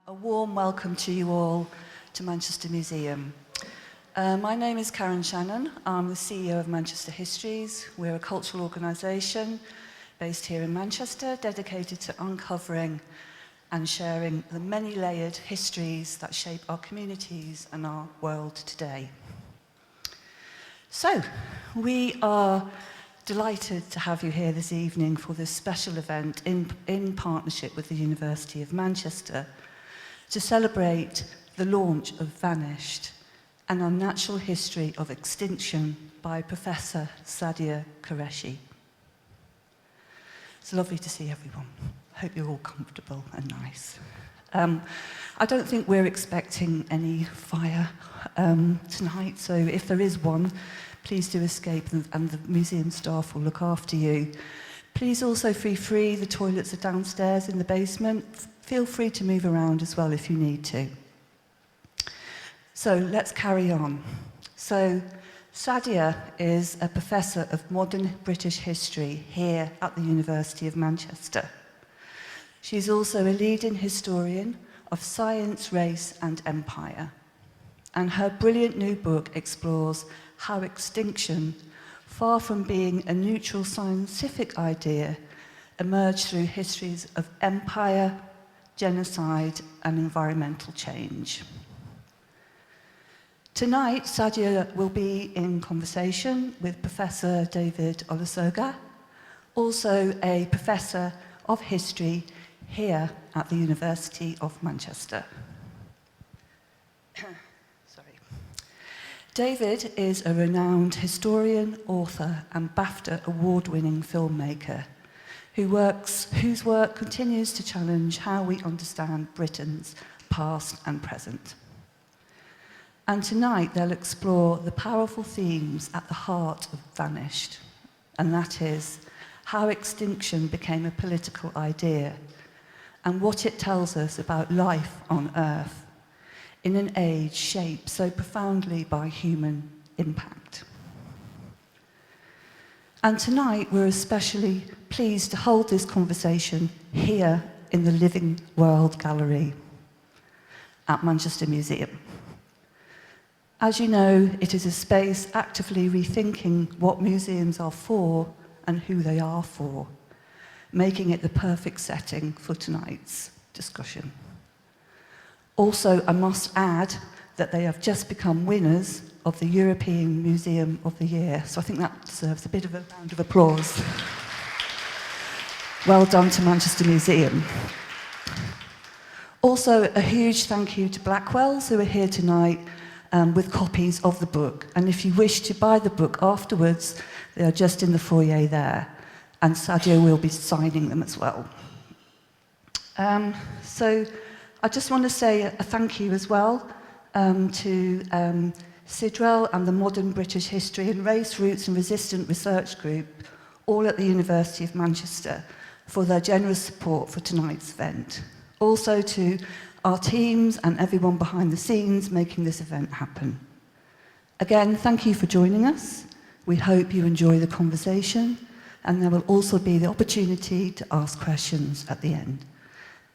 A warm welcome to you all to Manchester Museum. My name is Karen Shannon. I'm the CEO of Manchester Histories. We're a cultural organisation based here in Manchester, dedicated to uncovering and sharing the many-layered histories that shape our communities and our world today. So, we are delighted to have you here this evening for this special event in partnership with the University of Manchester to celebrate the launch of Vanished, an Unnatural History of Extinction by Professor Sadiah Qureshi. It's lovely to see everyone. Hope you're all comfortable and nice. I don't think we're expecting any fire tonight, so if there is one, please do escape and the museum staff will look after you. Please also feel free, the toilets are downstairs in the basement. Feel free to move around as well if you need to. So let's carry on. So Sadiah is a professor of modern British history here at the University of Manchester. She's also a leading historian of science, race and empire. And her brilliant new book explores how extinction, far from being a neutral scientific idea, emerged through histories of empire, genocide and environmental change. Tonight, Sadiah will be in conversation with Professor David Olusoga, also a professor of history here at the University of Manchester. David is a renowned historian, author and BAFTA award-winning filmmaker whose work continues to challenge how we understand Britain's past and present. And tonight they'll explore the powerful themes at the heart of Vanished, and that is how extinction became a political idea and what it tells us about life on Earth in an age shaped so profoundly by human impact. And tonight we're especially pleased to hold this conversation here in the Living World Gallery at Manchester Museum. As you know, it is a space actively rethinking what museums are for and who they are for, making it the perfect setting for tonight's discussion. Also, I must add that they have just become winners of the European Museum of the Year, so I think that deserves a bit of a round of applause. Well done to Manchester Museum. Also, a huge thank you to Blackwells who are here tonight with copies of the book. And if you wish to buy the book afterwards, they are just in the foyer there. And Sadiah will be signing them as well. So I just want to say a thank you as well to CIDRAL and the Modern British History and Race, Roots and Resistance Research Group, all at the University of Manchester, for their generous support for tonight's event. Also to our teams and everyone behind the scenes making this event happen. Again, thank you for joining us. We hope you enjoy the conversation, and there will also be the opportunity to ask questions at the end.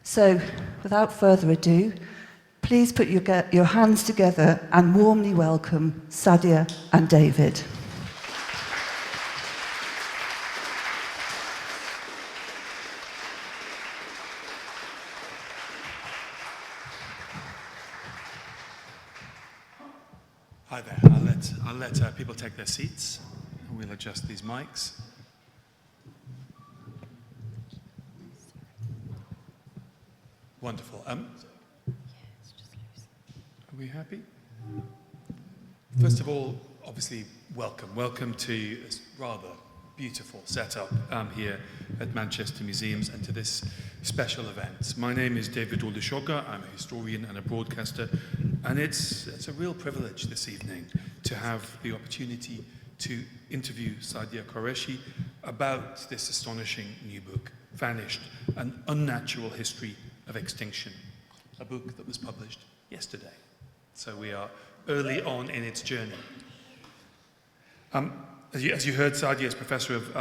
So, without further ado, please put your hands together and warmly welcome Sadiah and David. Hi there. I'll let people take their seats, and we'll adjust these mics. Wonderful. Are we happy? First of all, obviously, welcome. Welcome to this rather beautiful setup here at Manchester Museums and to this special event. My name is David Olusoga. I'm a historian and a broadcaster, and it's a real privilege this evening to have the opportunity to interview Sadiah Qureshi about this astonishing new book, Vanished, an Unnatural History of Extinction, a book that was published yesterday. So we are early on in its journey. As you heard, Sadiah is Professor of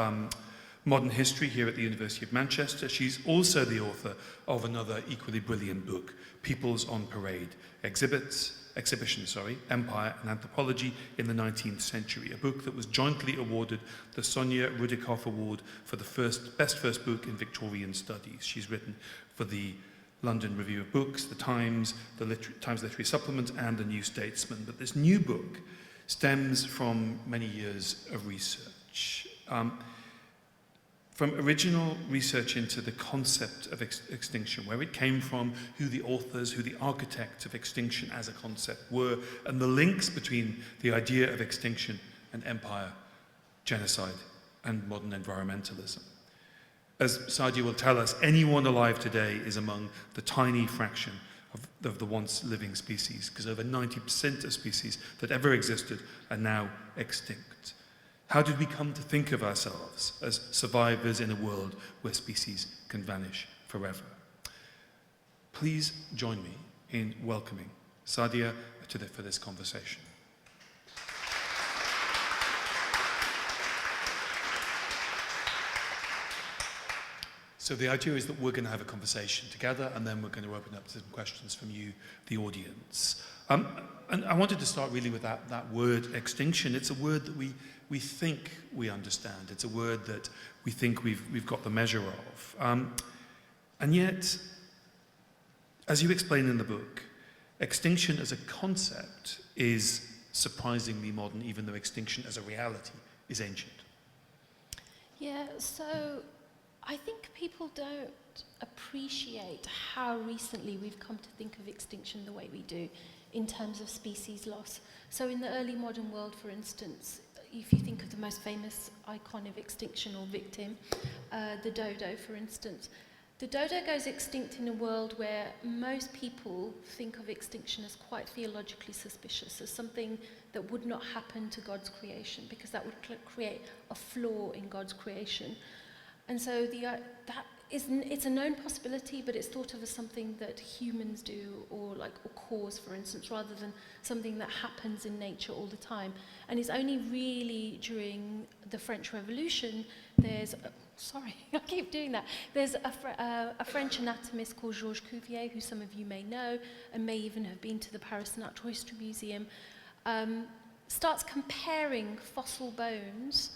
Modern History here at the University of Manchester. She's also the author of another equally brilliant book, Peoples on Parade, Exhibition, Empire and Anthropology in the 19th Century, a book that was jointly awarded the Sonia Rudikoff Award for the best first book in Victorian Studies. She's written for the London Review of Books, the Times, the Times Literary Supplement, and the New Statesman. But this new book stems from many years of research. From original research into the concept of extinction, where it came from, who the authors, who the architects of extinction as a concept were, and the links between the idea of extinction and empire, genocide, and modern environmentalism. As Sadiah will tell us, anyone alive today is among the tiny fraction of the once living species, because over 90% of species that ever existed are now extinct. How did we come to think of ourselves as survivors in a world where species can vanish forever? Please join me in welcoming Sadiah for this conversation. So the idea is that we're going to have a conversation together, and then we're going to open up to some questions from you, the audience. And I wanted to start really with that word extinction. It's a word that we think we understand. It's a word that we think we've got the measure of. And yet, as you explain in the book, extinction as a concept is surprisingly modern, even though extinction as a reality is ancient. Yeah, so I think people don't appreciate how recently we've come to think of extinction the way we do in terms of species loss. So in the early modern world, for instance, if you think of the most famous icon of extinction or victim, the dodo, for instance, the dodo goes extinct in a world where most people think of extinction as quite theologically suspicious, as something that would not happen to God's creation, because that would create a flaw in God's creation. And so it's a known possibility, but it's thought of as something that humans do, or cause, for instance, rather than something that happens in nature all the time. And it's only really during the French Revolution, there's a French anatomist called Georges Cuvier, who some of you may know, and may even have been to the Paris Natural History Museum, starts comparing fossil bones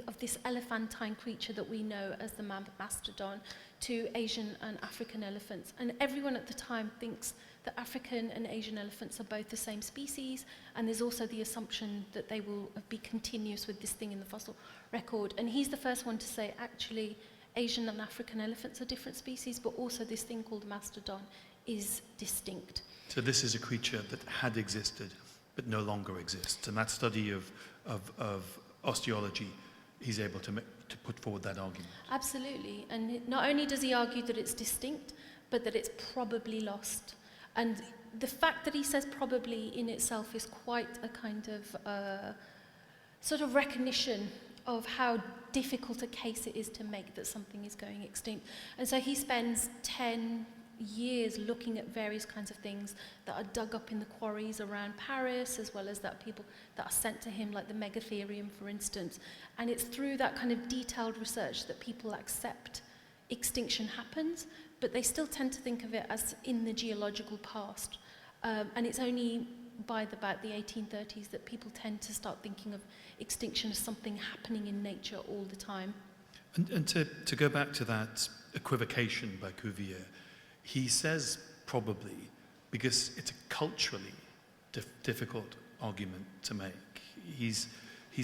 of this elephantine creature that we know as the mastodon to Asian and African elephants. And everyone at the time thinks that African and Asian elephants are both the same species, and there's also the assumption that they will be continuous with this thing in the fossil record. And he's the first one to say, actually, Asian and African elephants are different species, but also this thing called mastodon is distinct. So this is a creature that had existed, but no longer exists. And that study of osteology, he's able to put forward that argument. Absolutely. And not only does he argue that it's distinct, but that it's probably lost. And the fact that he says probably in itself is quite a kind of sort of recognition of how difficult a case it is to make that something is going extinct. And so he spends 10 years looking at various kinds of things that are dug up in the quarries around Paris, as well as that people that are sent to him, like the megatherium, for instance. And it's through that kind of detailed research that people accept extinction happens, but they still tend to think of it as in the geological past. And it's only by about the 1830s that people tend to start thinking of extinction as something happening in nature all the time. And to go back to that equivocation by Cuvier, he says probably because it's a culturally difficult argument to make. He's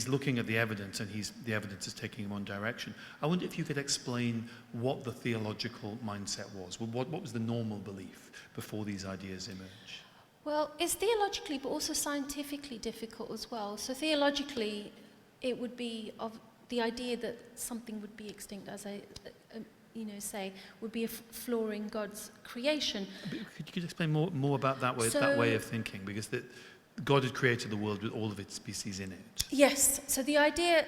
looking at the evidence, and the evidence is taking him one direction. I wonder if you could explain what the theological mindset was. What was the normal belief before these ideas emerge? Well, it's theologically but also scientifically difficult as well. So theologically, it would be of the idea that something would be extinct, as would be a flaw in God's creation. Could you explain more about that way of thinking? Because God had created the world with all of its species in it. Yes. So the idea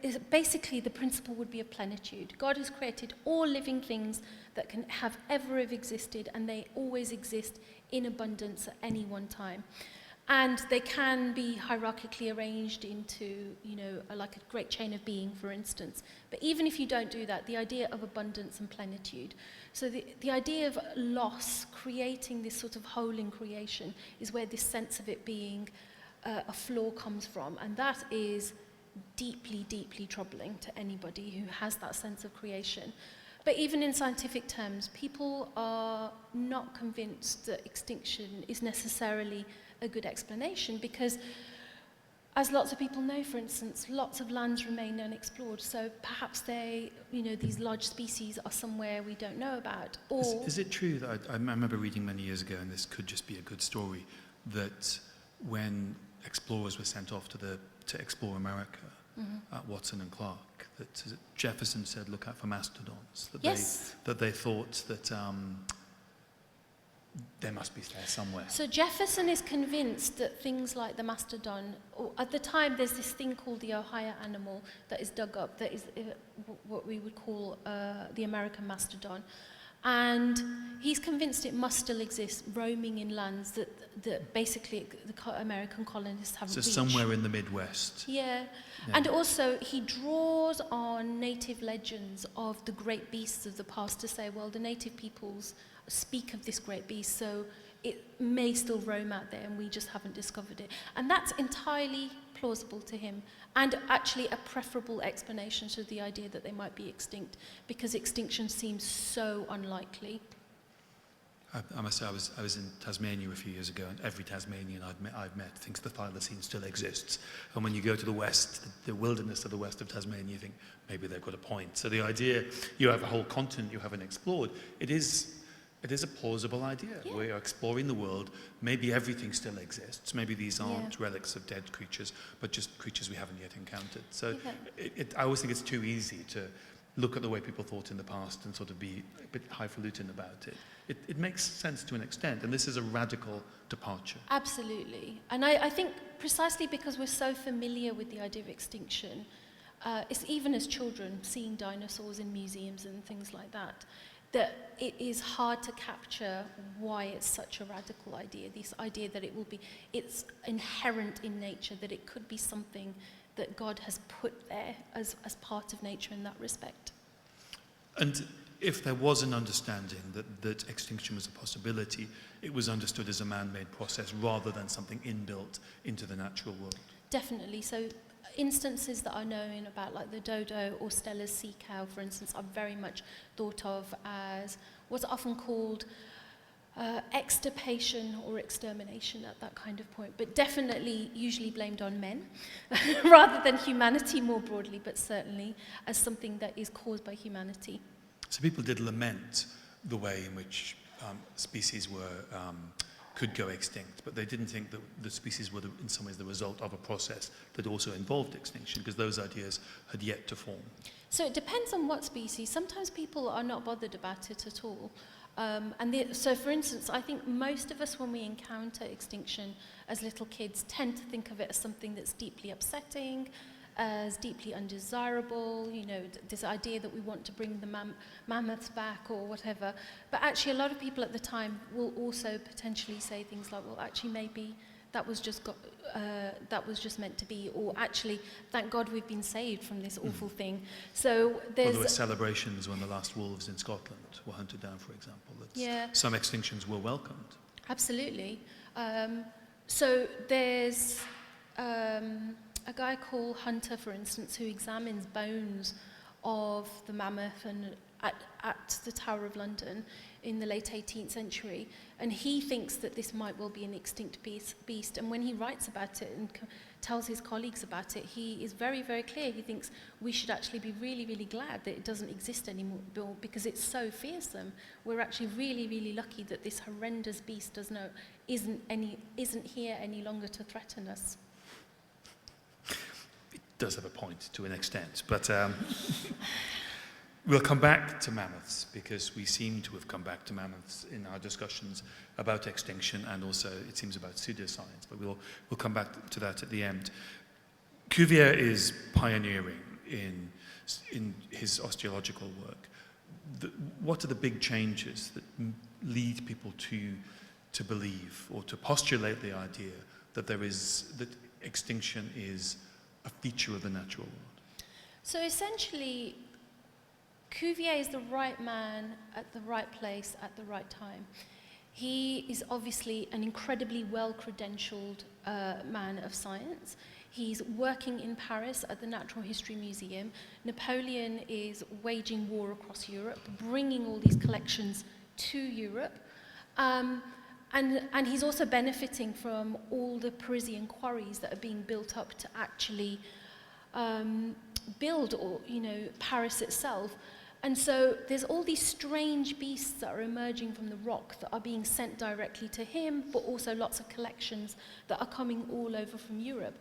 is basically the principle would be of plenitude. God has created all living things that can have ever have existed, and they always exist in abundance at any one time. And they can be hierarchically arranged into, like a great chain of being, for instance. But even if you don't do that, the idea of abundance and plenitude. So the idea of loss, creating this sort of whole in creation, is where this sense of it being a flaw comes from. And that is deeply, deeply troubling to anybody who has that sense of creation. But even in scientific terms, people are not convinced that extinction is necessarily a good explanation, because, as lots of people know, for instance, lots of lands remain unexplored. So perhaps these large species are somewhere we don't know about. Or is it true that I remember reading many years ago, and this could just be a good story, that when explorers were sent off to explore America, Watson and Clark, that Jefferson said, "Look out for mastodons." That yes. they thought that there must be there somewhere. So Jefferson is convinced that things like the mastodon, or at the time there's this thing called the Ohio animal that is dug up, that is what we would call the American mastodon. And he's convinced it must still exist, roaming in lands that basically the American colonists haven't reached. So somewhere in the Midwest. Yeah. And also he draws on native legends of the great beasts of the past to say, well, the native peoples speak of this great beast, so it may still roam out there and we just haven't discovered it. And that's entirely plausible to him, and actually a preferable explanation to the idea that they might be extinct, because extinction seems so unlikely. I must say, I was in Tasmania a few years ago, and every Tasmanian I've met thinks the thylacine still exists. And when you go to the west, the wilderness of the west of Tasmania, you think maybe they've got a point. So the idea, you have a whole continent you haven't explored, it is a plausible idea. Yeah. We are exploring the world. Maybe everything still exists. Maybe these aren't relics of dead creatures, but just creatures we haven't yet encountered. So I always think it's too easy to look at the way people thought in the past and sort of be a bit highfalutin about it. It makes sense to an extent, and this is a radical departure. Absolutely. And I think precisely because we're so familiar with the idea of extinction, it's even as children, seeing dinosaurs in museums and things like that, that it is hard to capture why it's such a radical idea, this idea that it's inherent in nature, that it could be something that God has put there as part of nature in that respect. And if there was an understanding that extinction was a possibility, it was understood as a man-made process rather than something inbuilt into the natural world. Definitely. So instances that are known about, like the dodo or Stella's sea cow, for instance, are very much thought of as what's often called extirpation or extermination at that kind of point, but definitely usually blamed on men rather than humanity more broadly, but certainly as something that is caused by humanity. So people did lament the way in which species could go extinct, but they didn't think that the species were in some ways the result of a process that also involved extinction, because those ideas had yet to form. So it depends on what species. Sometimes people are not bothered about it at all. So for instance, I think most of us, when we encounter extinction as little kids, tend to think of it as something that's deeply upsetting, as deeply undesirable, this idea that we want to bring the mammoths back or whatever. But actually a lot of people at the time will also potentially say things like, well, actually maybe that was just meant to be, or actually, thank God we've been saved from this awful thing. So there were celebrations when the last wolves in Scotland were hunted down, for example. Some extinctions were welcomed. Absolutely. So there's a guy called Hunter, for instance, who examines bones of the mammoth and at the Tower of London in the late 18th century, and he thinks that this might well be an extinct beast. And when he writes about it and tells his colleagues about it, he is very, very clear. He thinks we should actually be really, really glad that it doesn't exist anymore, because it's so fearsome. We're actually really, really lucky that this horrendous beast isn't here any longer to threaten us. It does have a point to an extent, but we'll come back to mammoths, because we seem to have come back to mammoths in our discussions about extinction, and also it seems about pseudoscience, but we'll come back to that at the end. Cuvier is pioneering in his osteological work. What are the big changes that lead people to to believe or to postulate the idea that that extinction is a feature of the natural world? So essentially, Cuvier is the right man at the right place at the right time. He is obviously an incredibly well-credentialed man of science. He's working in Paris at the Natural History Museum. Napoleon is waging war across Europe, bringing all these collections to Europe. And he's also benefiting from all the Parisian quarries that are being built up to actually build, Paris itself. And so there's all these strange beasts that are emerging from the rock that are being sent directly to him, but also lots of collections that are coming all over from Europe.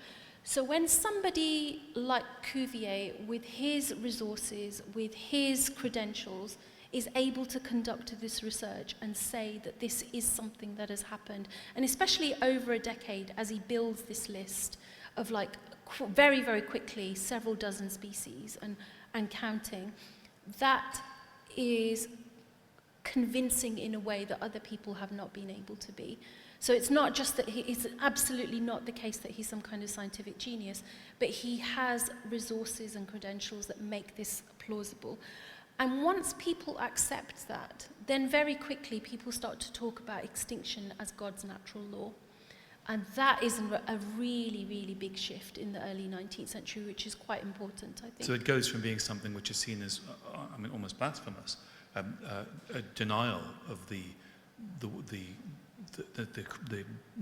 So when somebody like Cuvier, with his resources, with his credentials, is able to conduct this research and say that this is something that has happened, and especially over a decade as he builds this list of very, very quickly several dozen species and counting, that is convincing in a way that other people have not been able to be. So it's not just that it's absolutely not the case that he's some kind of scientific genius, but he has resources and credentials that make this plausible. And once people accept that, then very quickly people start to talk about extinction as God's natural law. And that is a really, really big shift in the early 19th century, which is quite important, I think. So it goes from being something which is seen as, almost blasphemous, a denial of the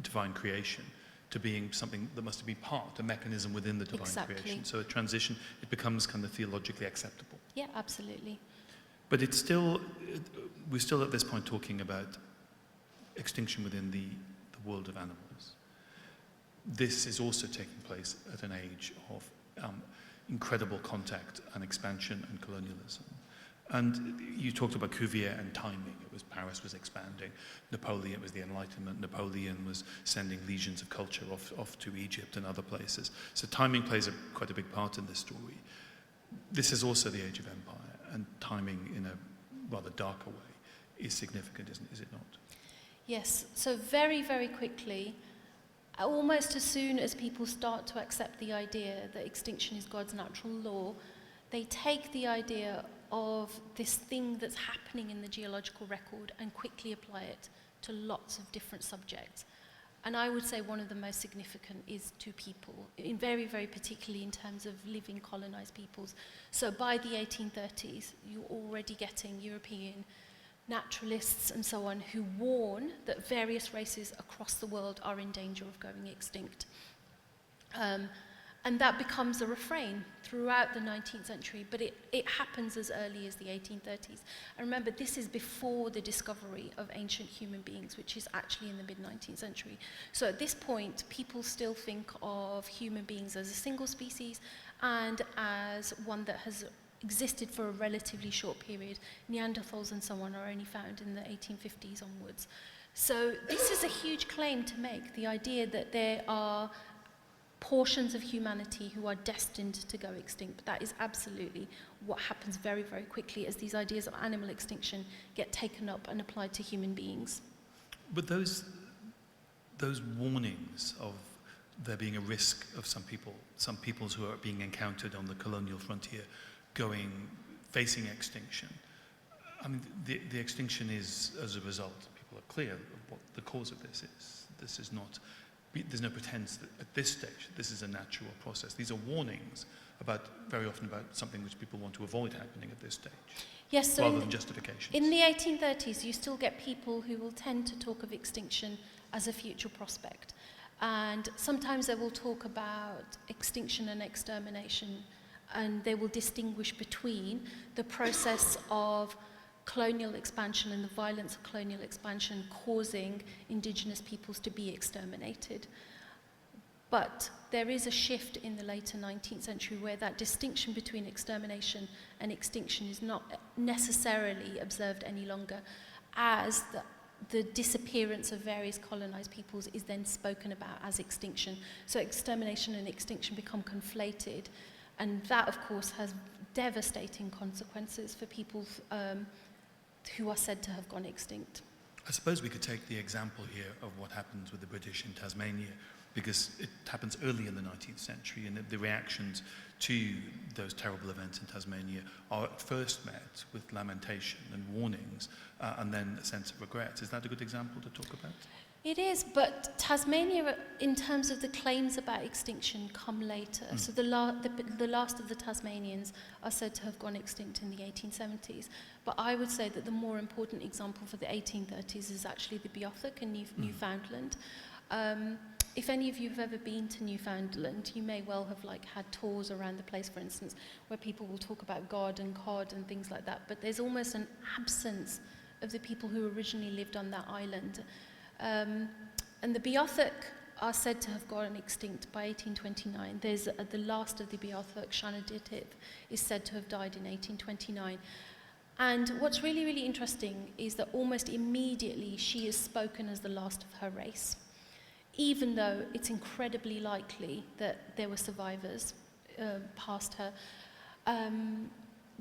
divine creation, to being something that must be a mechanism within the divine creation. So a transition, it becomes kind of theologically acceptable. Yeah, absolutely. But we're still at this point talking about extinction within the world of animals. This is also taking place at an age of incredible contact and expansion and colonialism. And you talked about Cuvier and timing. It was Paris was expanding. Napoleon was the Enlightenment. Napoleon was sending legions of culture off to Egypt and other places. So timing plays quite a big part in this story. This is also the age of empire, and timing in a rather darker way is significant, is it not? Yes, so very, very quickly, almost as soon as people start to accept the idea that extinction is God's natural law, they take the idea of this thing that's happening in the geological record and quickly apply it to lots of different subjects. And I would say one of the most significant is to people, very, very particularly in terms of living colonized peoples. So by the 1830s, you're already getting European naturalists and so on who warn that various races across the world are in danger of going extinct. And that becomes a refrain throughout the 19th century, but it happens as early as the 1830s. And remember, this is before the discovery of ancient human beings, which is actually in the mid-19th century. So at this point, people still think of human beings as a single species and as one that has existed for a relatively short period. Neanderthals and so on are only found in the 1850s onwards. So this is a huge claim to make, the idea that there are portions of humanity who are destined to go extinct. But that is absolutely what happens very, very quickly as these ideas of animal extinction get taken up and applied to human beings. But those warnings of there being a risk of some peoples who are being encountered on the colonial frontier facing extinction. I mean, the extinction is as a result. People are clear of what the cause of this is. This is not. There's no pretense that at this stage this is a natural process. These are warnings very often about something which people want to avoid happening at this stage. Yes, so rather than justifications. In the 1830s, you still get people who will tend to talk of extinction as a future prospect. And sometimes they will talk about extinction and extermination, and they will distinguish between the process of colonial expansion and the violence of colonial expansion causing indigenous peoples to be exterminated. But there is a shift in the later 19th century where that distinction between extermination and extinction is not necessarily observed any longer, as the disappearance of various colonized peoples is then spoken about as extinction. So extermination and extinction become conflated, and that, of course, has devastating consequences for people who are said to have gone extinct. I suppose we could take the example here of what happens with the British in Tasmania, because it happens early in the 19th century, and the reactions to those terrible events in Tasmania are at first met with lamentation and warnings, and then a sense of regret. Is that a good example to talk about? It is, but Tasmania, in terms of the claims about extinction, come later. So the last of the Tasmanians are said to have gone extinct in the 1870s. But I would say that the more important example for the 1830s is actually the Beothuk in Newfoundland. If any of you have ever been to Newfoundland, you may well have had tours around the place, for instance, where people will talk about God and cod and things like that. But there's almost an absence of the people who originally lived on that island. And the Beothuk are said to have gone extinct by 1829. There's the last of the Beothuk, Shanaditip, is said to have died in 1829. And what's really, really interesting is that almost immediately she is spoken as the last of her race, even though it's incredibly likely that there were survivors past her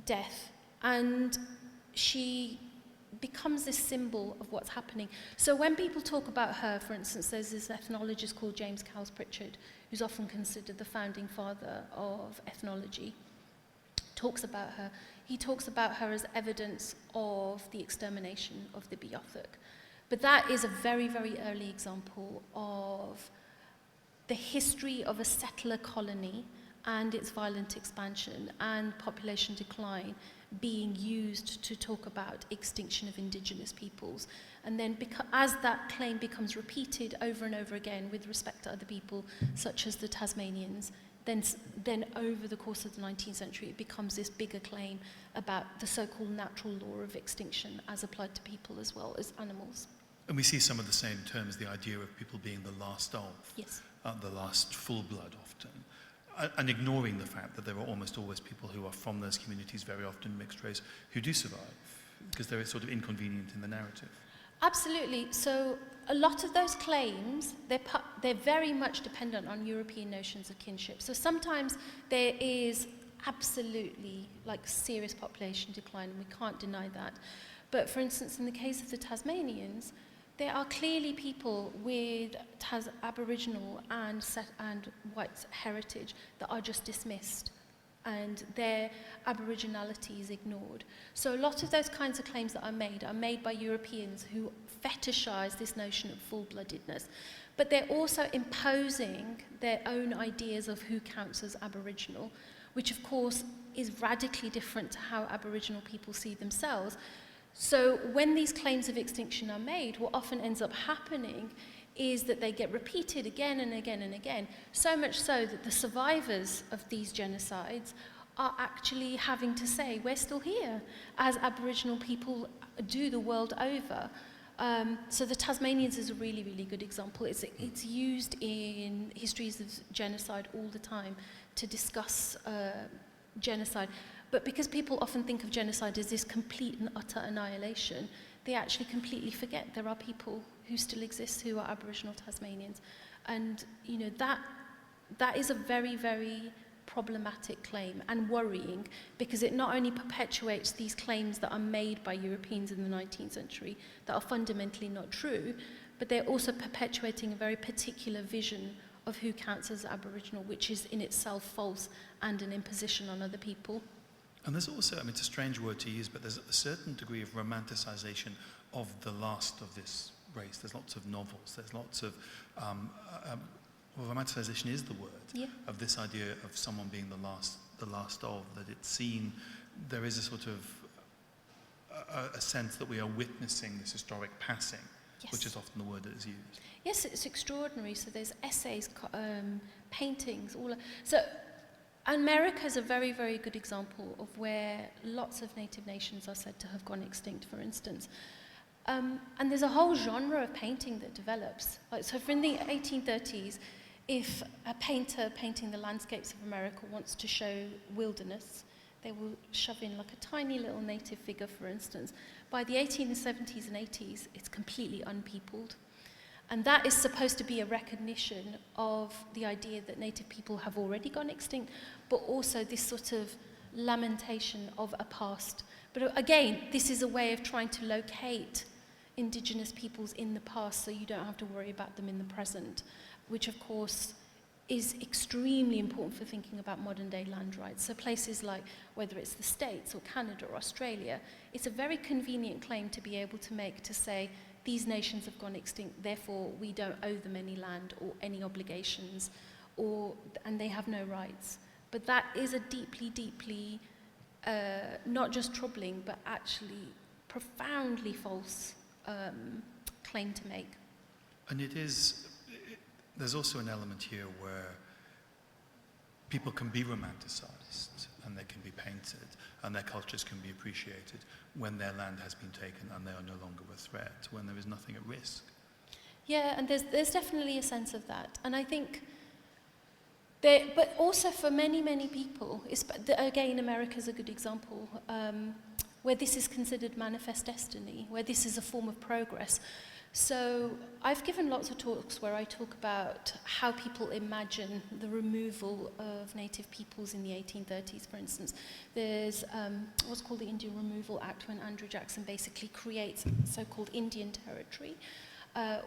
death. And she becomes this symbol of what's happening. So when people talk about her, for instance, there's this ethnologist called James Cowles Pritchard, who's often considered the founding father of ethnology, talks about her. He talks about her as evidence of the extermination of the Beothuk. But that is a very, very early example of the history of a settler colony and its violent expansion and population decline being used to talk about extinction of indigenous peoples. And then as that claim becomes repeated over and over again with respect to other people, such as the Tasmanians, then over the course of the 19th century, it becomes this bigger claim about the so-called natural law of extinction as applied to people as well as animals. And we see some of the same terms, the idea of people being the last of, Yes. The last full blood often, and ignoring the fact that there are almost always people who are from those communities, very often mixed race, who do survive, because they're sort of inconvenient in the narrative. Absolutely. So a lot of those claims, they're very much dependent on European notions of kinship. So sometimes there is absolutely serious population decline, and we can't deny that. But for instance, in the case of the Tasmanians, there are clearly people with Aboriginal and white heritage that are just dismissed, and their Aboriginality is ignored. So a lot of those kinds of claims that are made by Europeans who fetishize this notion of full-bloodedness. But they're also imposing their own ideas of who counts as Aboriginal, which of course is radically different to how Aboriginal people see themselves. So when these claims of extinction are made, what often ends up happening is that they get repeated again and again and again, so much so that the survivors of these genocides are actually having to say, we're still here, as Aboriginal people do the world over. So the Tasmanians is a really, really good example. It's used in histories of genocide all the time to discuss genocide. But because people often think of genocide as this complete and utter annihilation, they actually completely forget there are people who still exist who are Aboriginal Tasmanians. And that is a very, very problematic claim and worrying, because it not only perpetuates these claims that are made by Europeans in the 19th century that are fundamentally not true, but they're also perpetuating a very particular vision of who counts as Aboriginal, which is in itself false and an imposition on other people. And there's also, it's a strange word to use, but there's a certain degree of romanticization of the last of this race. There's lots of novels, there's lots of, romanticization is the word, of this idea of someone being the last of, that it's seen, there is a sort of, a sense that we are witnessing this historic passing, which is often the word that is used. Yes, it's extraordinary. So there's essays, paintings, so America is a very, very good example of where lots of native nations are said to have gone extinct, for instance. And there's a whole genre of painting that develops. So in the 1830s, if a painter painting the landscapes of America wants to show wilderness, they will shove in a tiny little native figure, for instance. By the 1870s and 80s, it's completely unpeopled. And that is supposed to be a recognition of the idea that native people have already gone extinct, but also this sort of lamentation of a past. But again, this is a way of trying to locate Indigenous peoples in the past so you don't have to worry about them in the present, which of course is extremely important for thinking about modern day land rights. So places like, whether it's the States or Canada or Australia, it's a very convenient claim to be able to make, to say these nations have gone extinct, therefore we don't owe them any land or any obligations, and they have no rights. But that is a deeply, deeply, not just troubling, but actually profoundly false claim to make. And there's also an element here where people can be romanticized and they can be painted and their cultures can be appreciated when their land has been taken and they are no longer a threat, when there is nothing at risk. Yeah, and there's definitely a sense of that. And I think, but also for many, many people, again, America's a good example, where this is considered manifest destiny, where this is a form of progress. So I've given lots of talks where I talk about how people imagine the removal of native peoples in the 1830s, for instance. There's what's called the Indian Removal Act, when Andrew Jackson basically creates so-called Indian territory,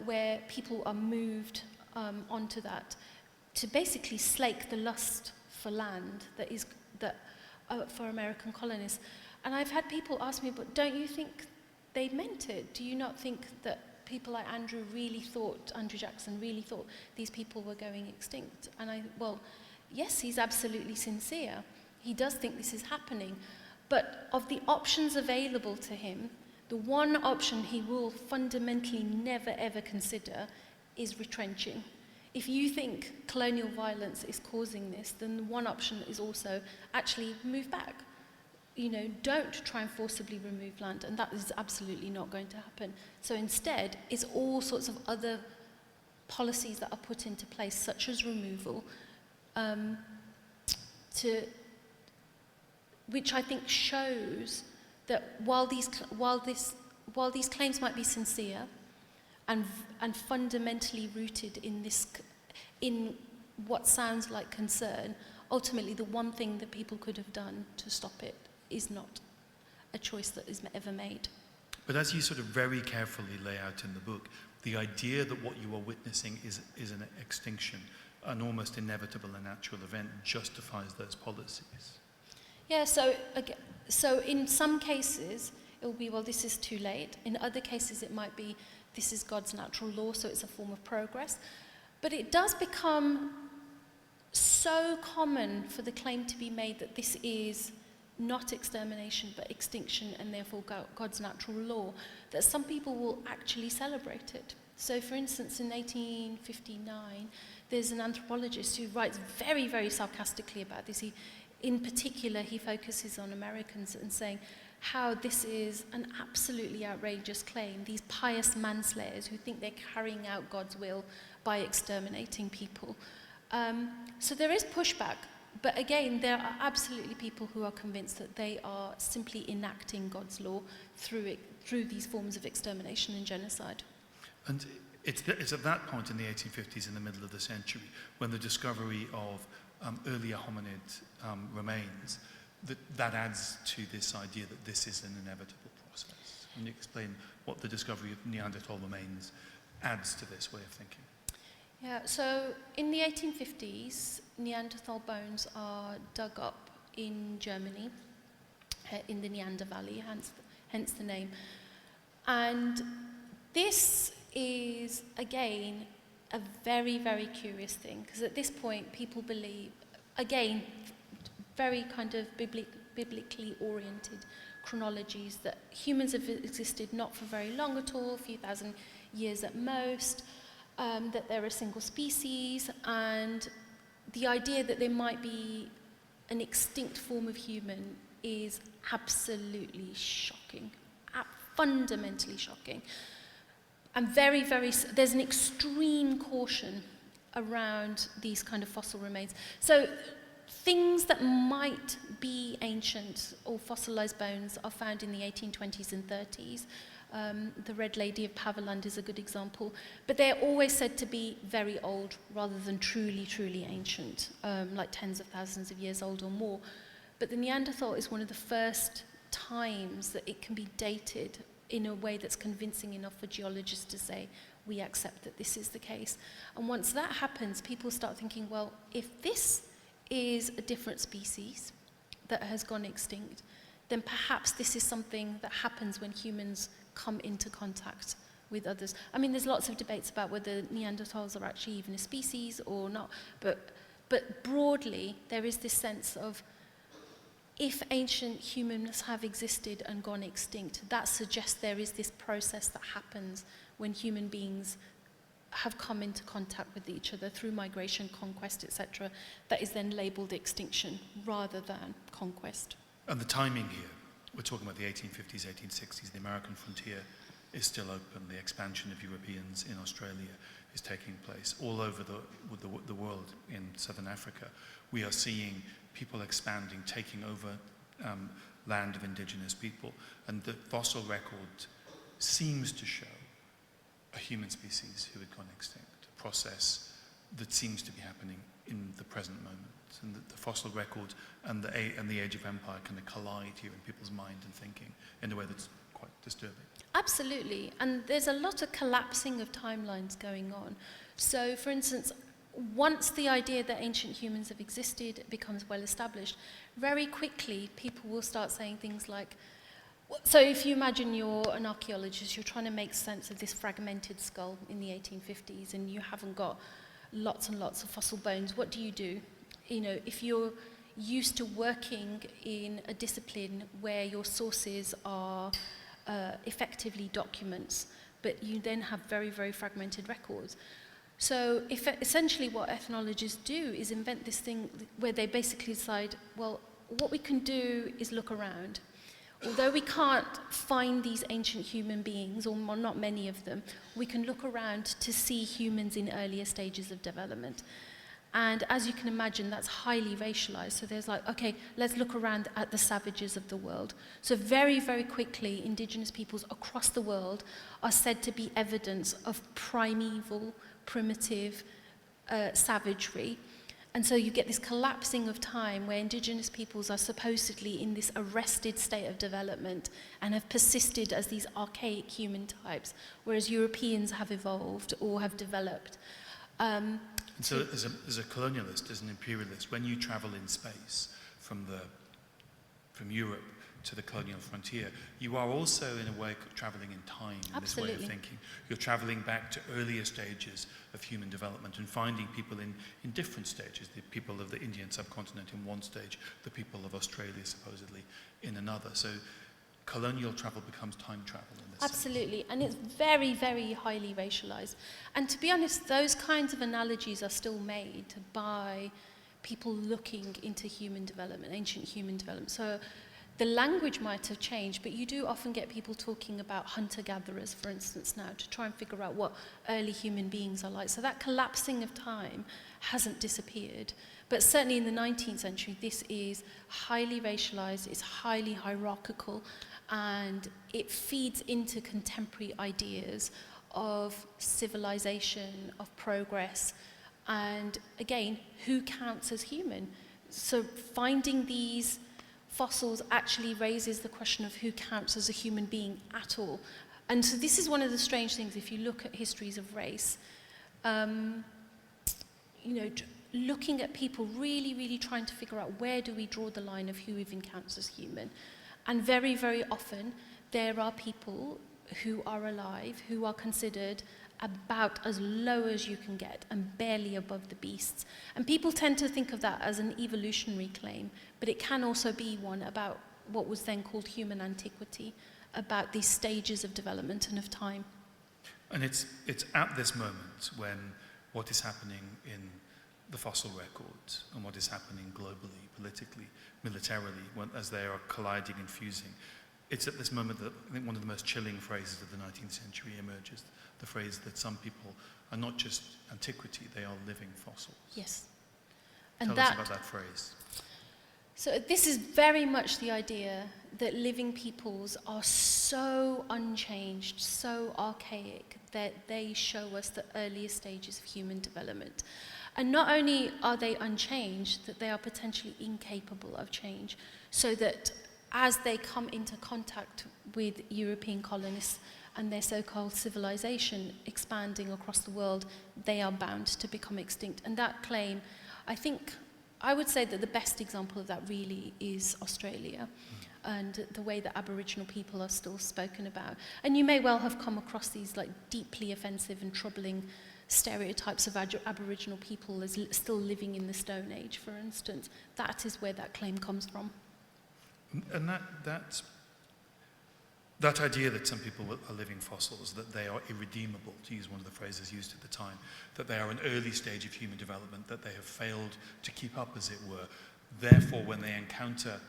where people are moved onto that to basically slake the lust for land for American colonists. And I've had people ask me, but don't you think they meant it? Do you not think that people like Andrew Jackson really thought these people were going extinct? And well, yes, he's absolutely sincere. He does think this is happening. But of the options available to him, the one option he will fundamentally never ever consider is retrenching. If you think colonial violence is causing this, then the one option is also actually move back. Don't try and forcibly remove land, and that is absolutely not going to happen. So instead, it's all sorts of other policies that are put into place, such as removal, which I think shows that while these claims might be sincere and fundamentally rooted in what sounds like concern, ultimately the one thing that people could have done to stop it is not a choice that is ever made. But as you sort of very carefully lay out in the book, the idea that what you are witnessing is an extinction, an almost inevitable and natural event, justifies those policies. Yeah, so in some cases, it will be, well, this is too late. In other cases, it might be, this is God's natural law, so it's a form of progress. But it does become so common for the claim to be made that this is not extermination but extinction, and therefore God's natural law, that some people will actually celebrate it. So for instance, in 1859, there's an anthropologist who writes very, very sarcastically about this. In particular, he focuses on Americans and saying how this is an absolutely outrageous claim, these pious manslayers who think they're carrying out God's will by exterminating people. So there is pushback. But again, there are absolutely people who are convinced that they are simply enacting God's law through these forms of extermination and genocide. And it's at that point in the 1850s, in the middle of the century, when the discovery of earlier hominid remains, that adds to this idea that this is an inevitable process. Can you explain what the discovery of Neanderthal remains adds to this way of thinking? Yeah, so in the 1850s, Neanderthal bones are dug up in Germany, in the Neander Valley, hence the name. And this is, again, a very, very curious thing, because at this point, people believe, again, very kind of biblically oriented chronologies, that humans have existed not for very long at all, a few thousand years at most, that they're a single species, and the idea that there might be an extinct form of human is absolutely shocking, fundamentally shocking. And very, very, there's an extreme caution around these kind of fossil remains. So things that might be ancient or fossilized bones are found in the 1820s and 30s. The Red Lady of Paviland is a good example, but they're always said to be very old rather than truly, truly ancient, like tens of thousands of years old or more. But the Neanderthal is one of the first times that it can be dated in a way that's convincing enough for geologists to say, we accept that this is the case. And once that happens, people start thinking, well, if this is a different species that has gone extinct, then perhaps this is something that happens when humans come into contact with others. I mean, there's lots of debates about whether Neanderthals are actually even a species or not, but broadly, there is this sense of, if ancient humans have existed and gone extinct, that suggests there is this process that happens when human beings have come into contact with each other through migration, conquest, etc., that is then labelled extinction rather than conquest. And the timing here, we're talking about the 1850s, 1860s, the American frontier is still open, the expansion of Europeans in Australia is taking place. All over the world, in southern Africa, we are seeing people expanding, taking over land of indigenous people. And the fossil record seems to show a human species who had gone extinct, a process that seems to be happening in the present moment. And the fossil record and the age of empire kind of collide here in people's mind and thinking in a way that's quite disturbing. Absolutely, and there's a lot of collapsing of timelines going on. So, for instance, once the idea that ancient humans have existed becomes well established, very quickly people will start saying things like, so if you imagine you're an archaeologist, you're trying to make sense of this fragmented skull in the 1850s and you haven't got lots and lots of fossil bones, what do? You know, if you're used to working in a discipline where your sources are effectively documents, but you then have very, very fragmented records. So essentially what ethnologists do is invent this thing where they basically decide, well, what we can do is look around. Although we can't find these ancient human beings, or not many of them, we can look around to see humans in earlier stages of development. And as you can imagine, that's highly racialized. So there's like, okay, let's look around at the savages of the world. So very, very quickly, indigenous peoples across the world are said to be evidence of primeval, primitive savagery. And so you get this collapsing of time where indigenous peoples are supposedly in this arrested state of development and have persisted as these archaic human types, whereas Europeans have evolved or have developed. And so as a colonialist, as an imperialist, when you travel in space from Europe to the colonial frontier, you are also in a way traveling in time in Absolutely. this way of thinking. You're traveling back to earlier stages of human development and finding people in different stages, the people of the Indian subcontinent in one stage, the people of Australia supposedly in another. So colonial travel becomes time travel in this Absolutely, and it's very, very highly racialized. And to be honest, those kinds of analogies are still made by people looking into human development, ancient human development. So the language might have changed, but you do often get people talking about hunter-gatherers, for instance, now, to try and figure out what early human beings are like. So that collapsing of time hasn't disappeared. But certainly in the 19th century, this is highly racialized, it's highly hierarchical, and it feeds into contemporary ideas of civilization, of progress, and again, who counts as human? So finding these fossils actually raises the question of who counts as a human being at all. And so this is one of the strange things if you look at histories of race. Looking at people really, really trying to figure out where do we draw the line of who even counts as human. And very, very often there are people who are alive who are considered about as low as you can get and barely above the beasts. And people tend to think of that as an evolutionary claim, but it can also be one about what was then called human antiquity, about these stages of development and of time. And it's at this moment when what is happening in the fossil records and what is happening globally, politically, militarily, as they are colliding and fusing, it's at this moment that I think one of the most chilling phrases of the 19th century emerges, the phrase that some people are not just antiquity, they are living fossils. Yes. Tell us about that phrase. So this is very much the idea that living peoples are so unchanged, so archaic, that they show us the earliest stages of human development. And not only are they unchanged, that they are potentially incapable of change. So that as they come into contact with European colonists and their so-called civilization expanding across the world, they are bound to become extinct. And that claim, I would say that the best example of that really is Australia and the way that Aboriginal people are still spoken about. And you may well have come across these like deeply offensive and troubling stereotypes of Aboriginal people as still living in the Stone Age, for instance. That is where that claim comes from. And that idea that some people are living fossils, that they are irredeemable, to use one of the phrases used at the time, that they are an early stage of human development, that they have failed to keep up, as it were. Therefore, when they encounter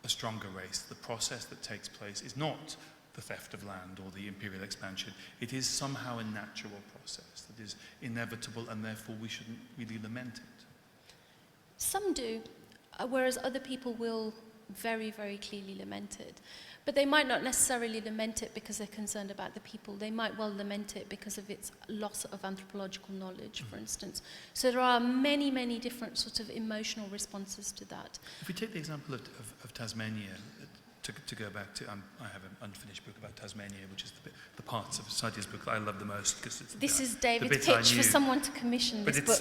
a stronger race, the process that takes place is not the theft of land or the imperial expansion. It is somehow a natural process that is inevitable, and therefore we shouldn't really lament it. Some do, whereas other people will very, very clearly lament it. But they might not necessarily lament it because they're concerned about the people. They might well lament it because of its loss of anthropological knowledge, for instance. So there are many, many different sort of emotional responses to that. If we take the example of Tasmania, to go back to, I have an unfinished book about Tasmania, which is the parts of Sadiah's book that I love the most, because it's this is David's pitch for someone to commission this book.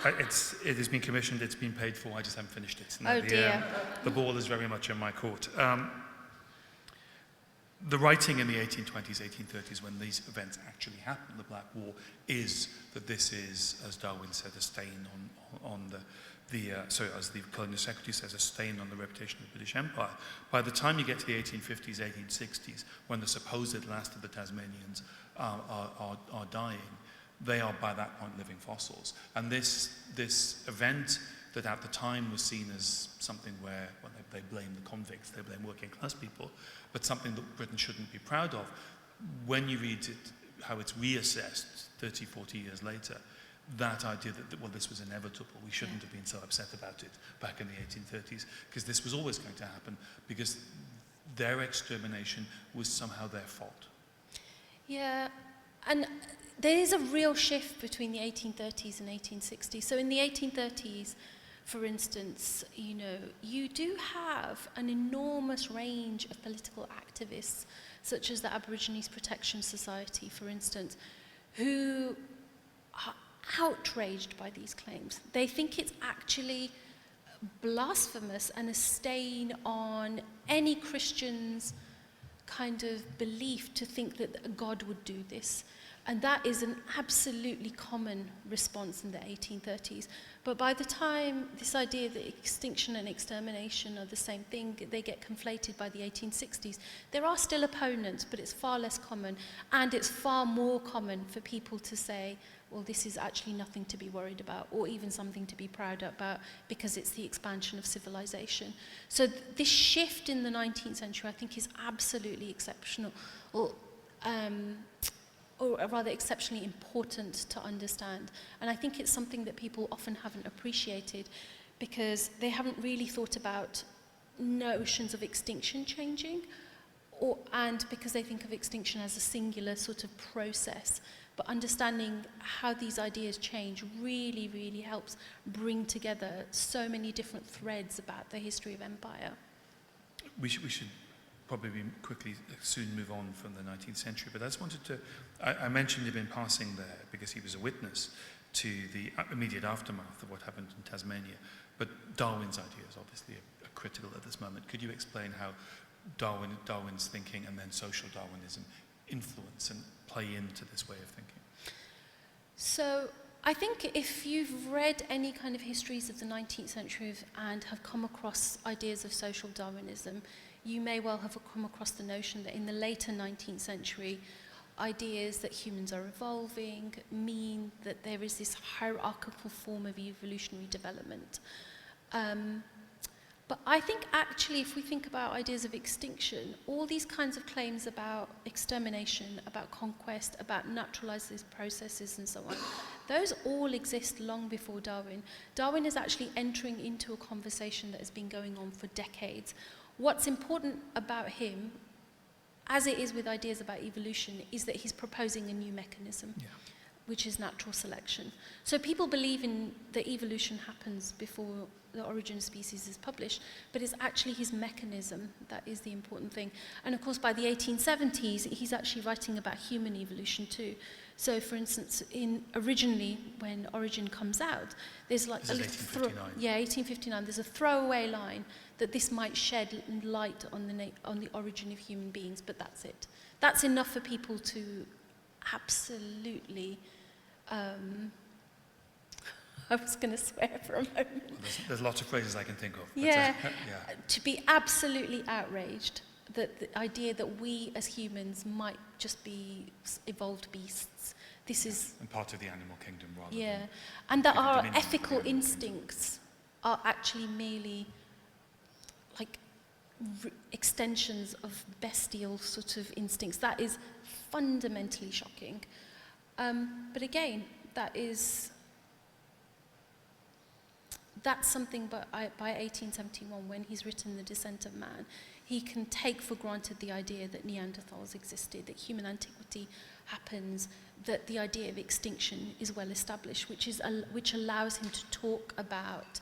But it has been commissioned, it's been paid for, I just haven't finished it. Oh dear. The ball is very much in my court. The writing in the 1820s, 1830s, when these events actually happened, the Black War, is that this is, as Darwin said, a stain on as the colonial secretary says, a stain on the reputation of the British Empire. By the time you get to the 1850s, 1860s, when the supposed last of the Tasmanians are dying, they are by that point living fossils. And this event that at the time was seen as something where, well, they blame the convicts, they blame working class people, but something that Britain shouldn't be proud of. When you read it, how it's reassessed 30, 40 years later, that idea that, well, this was inevitable, we shouldn't have been so upset about it back in the 1830s, because this was always going to happen, because their extermination was somehow their fault. Yeah, and there is a real shift between the 1830s and 1860s. So in the 1830s, for instance, you do have an enormous range of political activists, such as the Aborigines Protection Society, for instance, who are outraged by these claims. They think it's actually blasphemous and a stain on any Christian's kind of belief to think that God would do this. And that is an absolutely common response in the 1830s. But by the time this idea that extinction and extermination are the same thing, they get conflated by the 1860s. There are still opponents, but it's far less common. And it's far more common for people to say, well, this is actually nothing to be worried about, or even something to be proud about, because it's the expansion of civilization. So this shift in the 19th century, I think, is absolutely exceptional, or rather exceptionally important to understand. And I think it's something that people often haven't appreciated, because they haven't really thought about notions of extinction changing, and because they think of extinction as a singular sort of process. But understanding how these ideas change really, really helps bring together so many different threads about the history of empire. We should probably quickly soon move on from the 19th century, but I just wanted to, I mentioned him in passing there because he was a witness to the immediate aftermath of what happened in Tasmania, but Darwin's ideas obviously are critical at this moment. Could you explain how Darwin's thinking and then social Darwinism influence and play into this way of thinking? So I think if you've read any kind of histories of the 19th century and have come across ideas of social Darwinism, you may well have come across the notion that in the later 19th century, ideas that humans are evolving mean that there is this hierarchical form of evolutionary development. But I think actually, if we think about ideas of extinction, all these kinds of claims about extermination, about conquest, about naturalized processes and so on, those all exist long before Darwin. Darwin is actually entering into a conversation that has been going on for decades. What's important about him, as it is with ideas about evolution, is that he's proposing a new mechanism. Yeah. which is natural selection. So people believe in that evolution happens before the origin of species is published, but it's actually his mechanism that is the important thing. And of course, by the 1870s, he's actually writing about human evolution too. So, for instance, originally when Origin comes out, there's like this is 1859. 1859. There's a throwaway line that this might shed light on the origin of human beings, but that's it. That's enough for people to absolutely. I was going to swear for a moment. Well, there's lots of phrases I can think of. But, Yeah, yeah. To be absolutely outraged that the idea that we as humans might just be evolved beasts. This is... And part of the animal kingdom rather Yeah, than... and that given our dominion of the ethical animal instincts are actually merely like extensions of bestial sort of instincts. That is fundamentally shocking. But again, that's something by 1871, when he's written The Descent of Man, he can take for granted the idea that Neanderthals existed, that human antiquity happens, that the idea of extinction is well established, which allows him to talk about.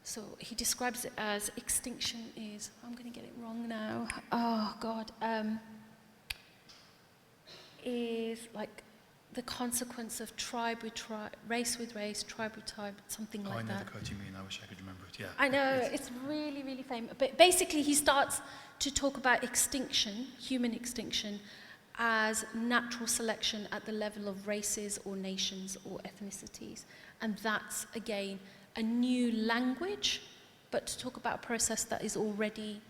So he describes it as extinction is, I'm going to get it wrong now, oh God, is like the consequence of tribe with tribe, race with race, tribe with tribe, something like that. I know the quote you mean, I wish I could remember it, yeah. I know, it's really, really famous. But basically he starts to talk about extinction, human extinction, as natural selection at the level of races or nations or ethnicities. And that's, again, a new language, but to talk about a process that is already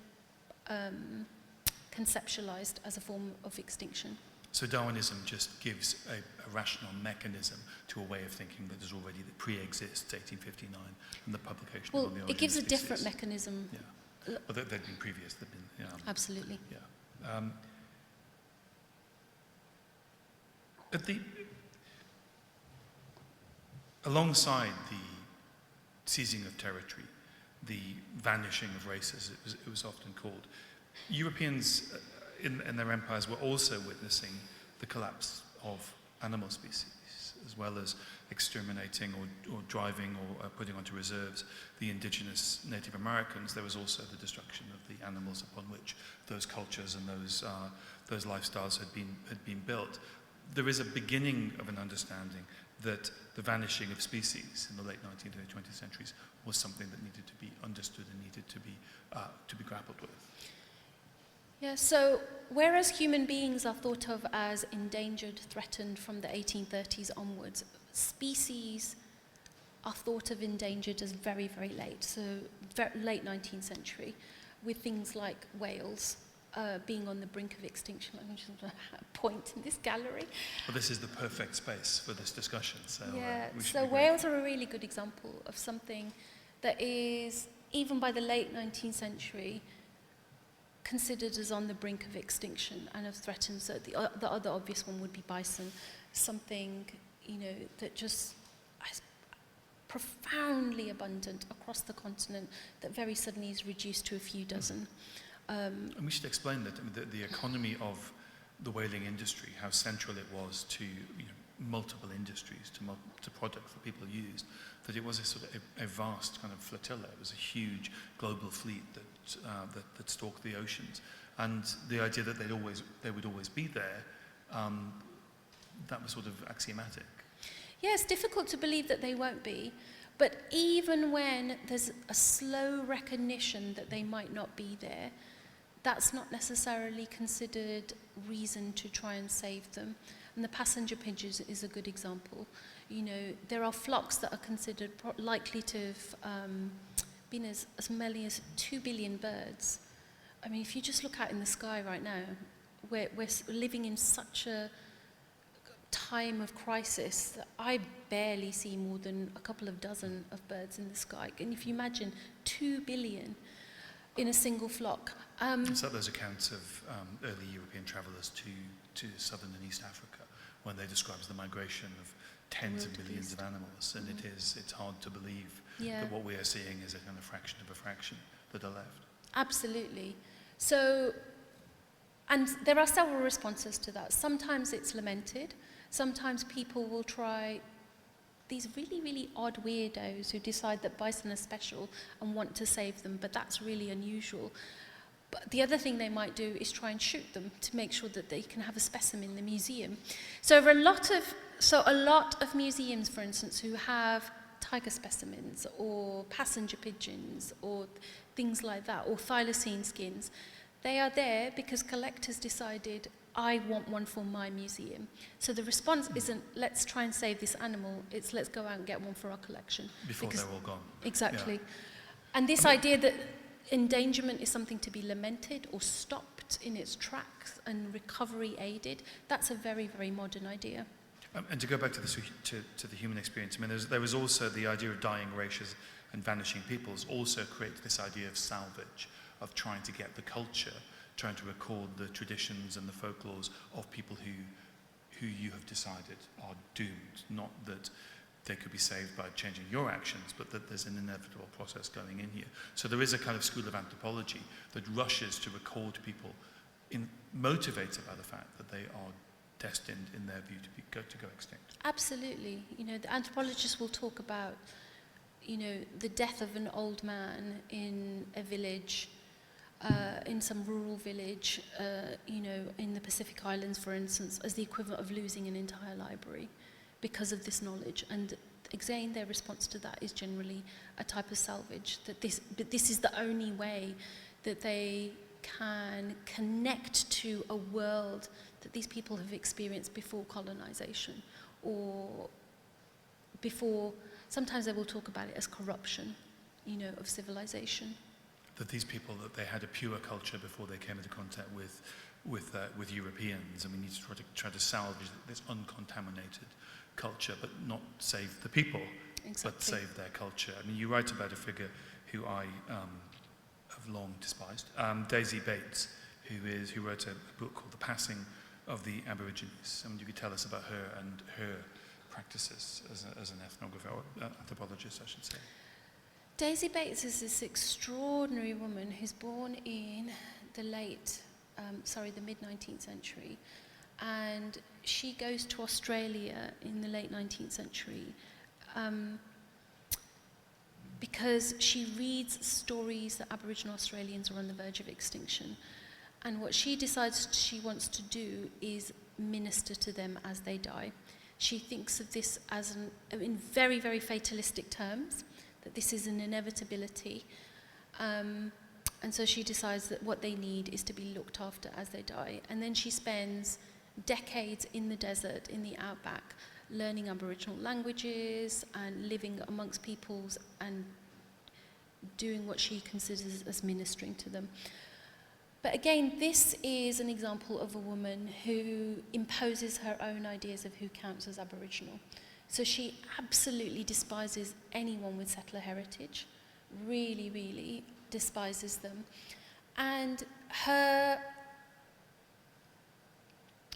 conceptualized as a form of extinction. So Darwinism just gives a rational mechanism to a way of thinking that is already, that pre-exists 1859 and the publication of the origin it gives of a species. different mechanism. Yeah. Well, they'd been previous. They'd been, Absolutely. Yeah. Alongside the seizing of territory, the vanishing of races, it was often called, Europeans in their empires were also witnessing the collapse of animal species, as well as exterminating or driving or putting onto reserves the indigenous Native Americans. There was also the destruction of the animals upon which those cultures and those lifestyles had been built. There is a beginning of an understanding that the vanishing of species in the late 19th and 20th centuries was something that needed to be understood and needed to be grappled with. Yeah, so whereas human beings are thought of as endangered, threatened from the 1830s onwards, species are thought of endangered as very, very late, so late 19th century, with things like whales being on the brink of extinction. I'm just going to point in this gallery. Well, this is the perfect space for this discussion. So, yeah, so whales are a really good example of something that is, even by the late 19th century, considered as on the brink of extinction and of threatened. So the other obvious one would be bison, something, that just is profoundly abundant across the continent that very suddenly is reduced to a few dozen. And we should explain that the economy of the whaling industry, how central it was to multiple industries, to products that people used, that it was a sort of a vast kind of flotilla. It was a huge global fleet that stalked the oceans, and the idea that they would always be there, that was sort of axiomatic. Yeah, it's difficult to believe that they won't be, but even when there's a slow recognition that they might not be there, that's not necessarily considered reason to try and save them. And the passenger pigeons is a good example. There are flocks that are considered likely to have been as many as 2 billion birds. I mean, if you just look out in the sky right now, we're living in such a time of crisis that I barely see more than a couple of dozen of birds in the sky. And if you imagine 2 billion in a single flock. So those accounts of early European travellers to southern and East Africa, when they describe the migration of tens of millions of animals, and it's hard to believe that what we are seeing is a kind of fraction of a fraction that are left. Absolutely. So, and there are several responses to that. Sometimes it's lamented. Sometimes people will try these really, really odd weirdos who decide that bison are special and want to save them, but that's really unusual. But the other thing they might do is try and shoot them to make sure that they can have a specimen in the museum. So a lot of museums, for instance, who have tiger specimens or passenger pigeons or things like that, or thylacine skins, they are there because collectors decided, I want one for my museum. So the response isn't, let's try and save this animal, it's let's go out and get one for our collection. Before they're all gone. Exactly. Yeah. And this idea that endangerment is something to be lamented or stopped in its tracks and recovery aided, that's a very, very modern idea. And to go back to the human experience, I mean, there was also the idea of dying races and vanishing peoples also created this idea of salvage, of trying to get the culture, trying to record the traditions and the folklores of people who you have decided are doomed. Not that they could be saved by changing your actions, but that there's an inevitable process going in here. So there is a kind of school of anthropology that rushes to record people motivated by the fact that they are destined, in their view, to go extinct. Absolutely. You know, the anthropologists will talk about, you know, the death of an old man in a village, in some rural village, you know, in the Pacific Islands, for instance, as the equivalent of losing an entire library because of this knowledge. And again, their response to that is generally a type of salvage, that this is the only way that they can connect to a world that these people have experienced before colonization, or before, sometimes they will talk about it as corruption, you know, of civilization. That these people, that they had a pure culture before they came into contact with Europeans, and we need to try to salvage this uncontaminated culture, but not save the people, Exactly. but save their culture. I mean, you write about a figure who I have long despised, Daisy Bates, who wrote a book called The Passing of the Aborigines. I mean, you could tell us about her and her practices as an ethnographer, or anthropologist, I should say. Daisy Bates is this extraordinary woman who's born in the mid-19th century, and she goes to Australia in the late 19th century because she reads stories that Aboriginal Australians are on the verge of extinction. And what she decides she wants to do is minister to them as they die. She thinks of this as in very, very fatalistic terms, that this is an inevitability. And so she decides that what they need is to be looked after as they die. And then she spends decades in the desert, in the outback, learning Aboriginal languages and living amongst peoples and doing what she considers as ministering to them. But again, this is an example of a woman who imposes her own ideas of who counts as Aboriginal. So she absolutely despises anyone with settler heritage, really, really despises them. And her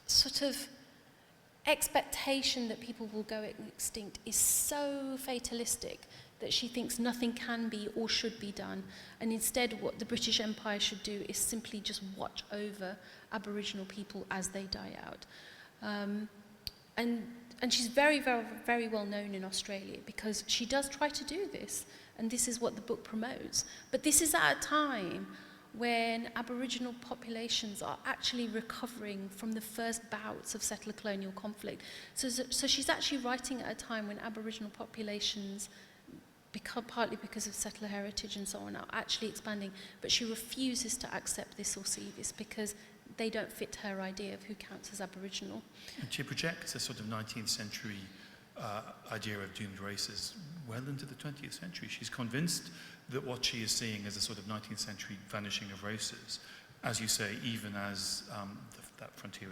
sort of expectation that people will go extinct is so fatalistic that she thinks nothing can be or should be done. And instead, what the British Empire should do is simply just watch over Aboriginal people as they die out. And she's very, very, very well known in Australia because she does try to do this, and this is what the book promotes. But this is at a time when Aboriginal populations are actually recovering from the first bouts of settler colonial conflict. So she's actually writing at a time when Aboriginal populations, partly because of settler heritage and so on, are actually expanding, but she refuses to accept this or see this because they don't fit her idea of who counts as Aboriginal. And she projects a sort of 19th century idea of doomed races well into the 20th century. She's convinced that what she is seeing as a sort of 19th century vanishing of races, as you say, even as that frontier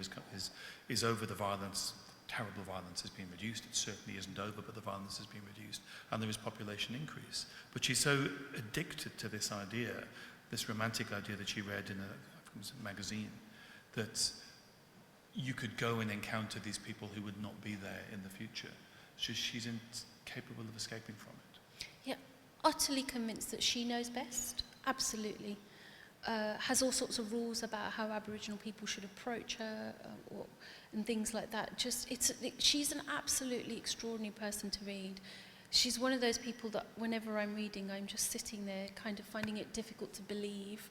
is over, the violence, terrible violence, has been reduced. It certainly isn't over, but the violence has been reduced, and there is population increase. But she's so addicted to this idea, this romantic idea that she read in a magazine, that you could go and encounter these people who would not be there in the future. She's incapable of escaping from it. Yeah, utterly convinced that she knows best, absolutely. has all sorts of rules about how Aboriginal people should approach her and things like that. She's an absolutely extraordinary person to read. She's one of those people that whenever I'm reading, I'm just sitting there kind of finding it difficult to believe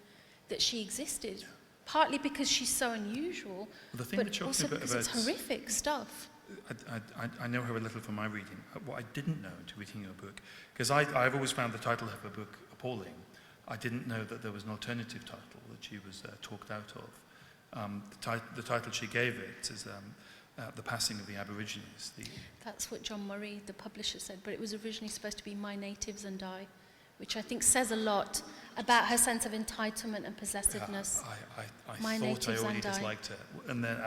that she existed. Partly because she's so unusual, but also because it's horrific stuff. I know her a little from my reading. What I didn't know into reading your book, because I've always found the title of her book appalling. I didn't know that there was an alternative title that she was talked out of. The title she gave it is The Passing of the Aborigines. That's what John Murray, the publisher, said, but it was originally supposed to be My Natives and I, which I think says a lot about her sense of entitlement and possessiveness. I thought I already disliked her. And then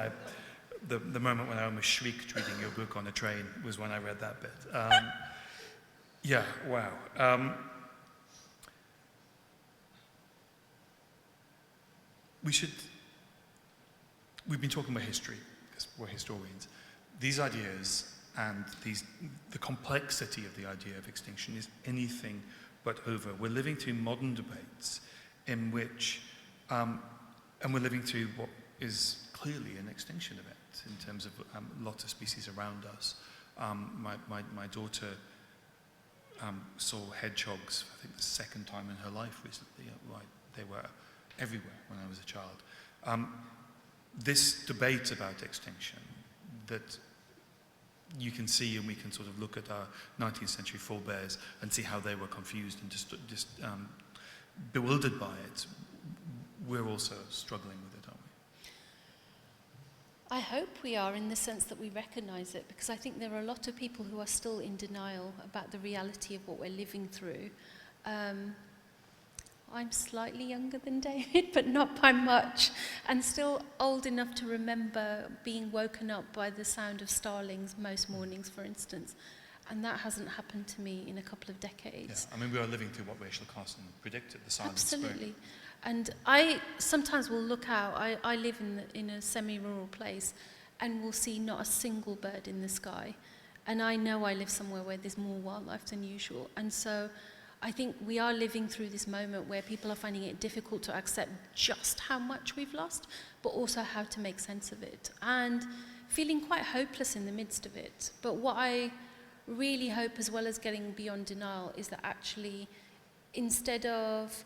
the moment when I almost shrieked reading your book on a train was when I read that bit. Yeah, wow. We've been talking about history, because we're historians. These ideas and the complexity of the idea of extinction is anything but over. We're living through modern debates in which, and we're living through what is clearly an extinction event in terms of lots of species around us. My daughter saw hedgehogs, I think the second time in her life recently. They were everywhere when I was a child. This debate about extinction that you can see, and we can sort of look at our 19th century forebears and see how they were confused and just bewildered by it. We're also struggling with it, aren't we? I hope we are, in the sense that we recognise it, because I think there are a lot of people who are still in denial about the reality of what we're living through. I'm slightly younger than David, but not by much, and still old enough to remember being woken up by the sound of starlings most mornings, for instance. And that hasn't happened to me in a couple of decades. Yeah, I mean, we are living through what Rachel Carson predicted, the silent spring. Absolutely. And I sometimes will look out. I live in a semi-rural place, and will see not a single bird in the sky. And I know I live somewhere where there's more wildlife than usual. And so I think we are living through this moment where people are finding it difficult to accept just how much we've lost, but also how to make sense of it, and feeling quite hopeless in the midst of it. But what I really hope, as well as getting beyond denial, is that actually, instead of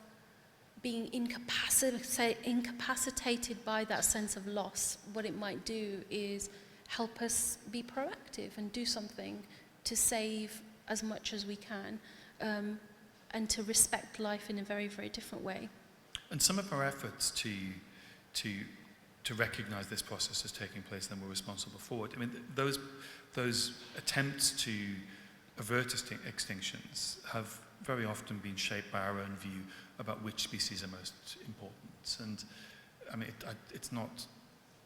being incapacitated by that sense of loss, what it might do is help us be proactive and do something to save as much as we can, and to respect life in a very, very different way. And some of our efforts to recognise this process as taking place, then we're responsible for it. I mean, those attempts to avert extinctions have very often been shaped by our own view about which species are most important. And I mean, it's not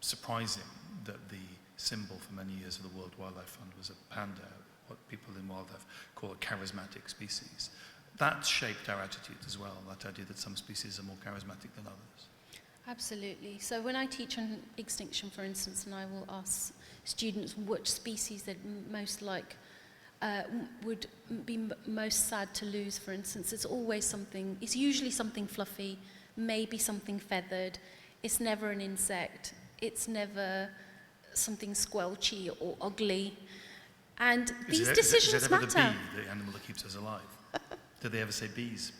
surprising that the symbol for many years of the World Wildlife Fund was a panda, what people in wildlife call a charismatic species. That shaped our attitude as well, that idea that some species are more charismatic than others. Absolutely. So when I teach on extinction, for instance, and I will ask students which species they'd most like, would be most sad to lose, for instance, it's usually something fluffy, maybe something feathered. It's never an insect. It's never something squelchy or ugly. And these decisions matter. Is it ever the bee, the animal that keeps us alive? Did they ever say bees?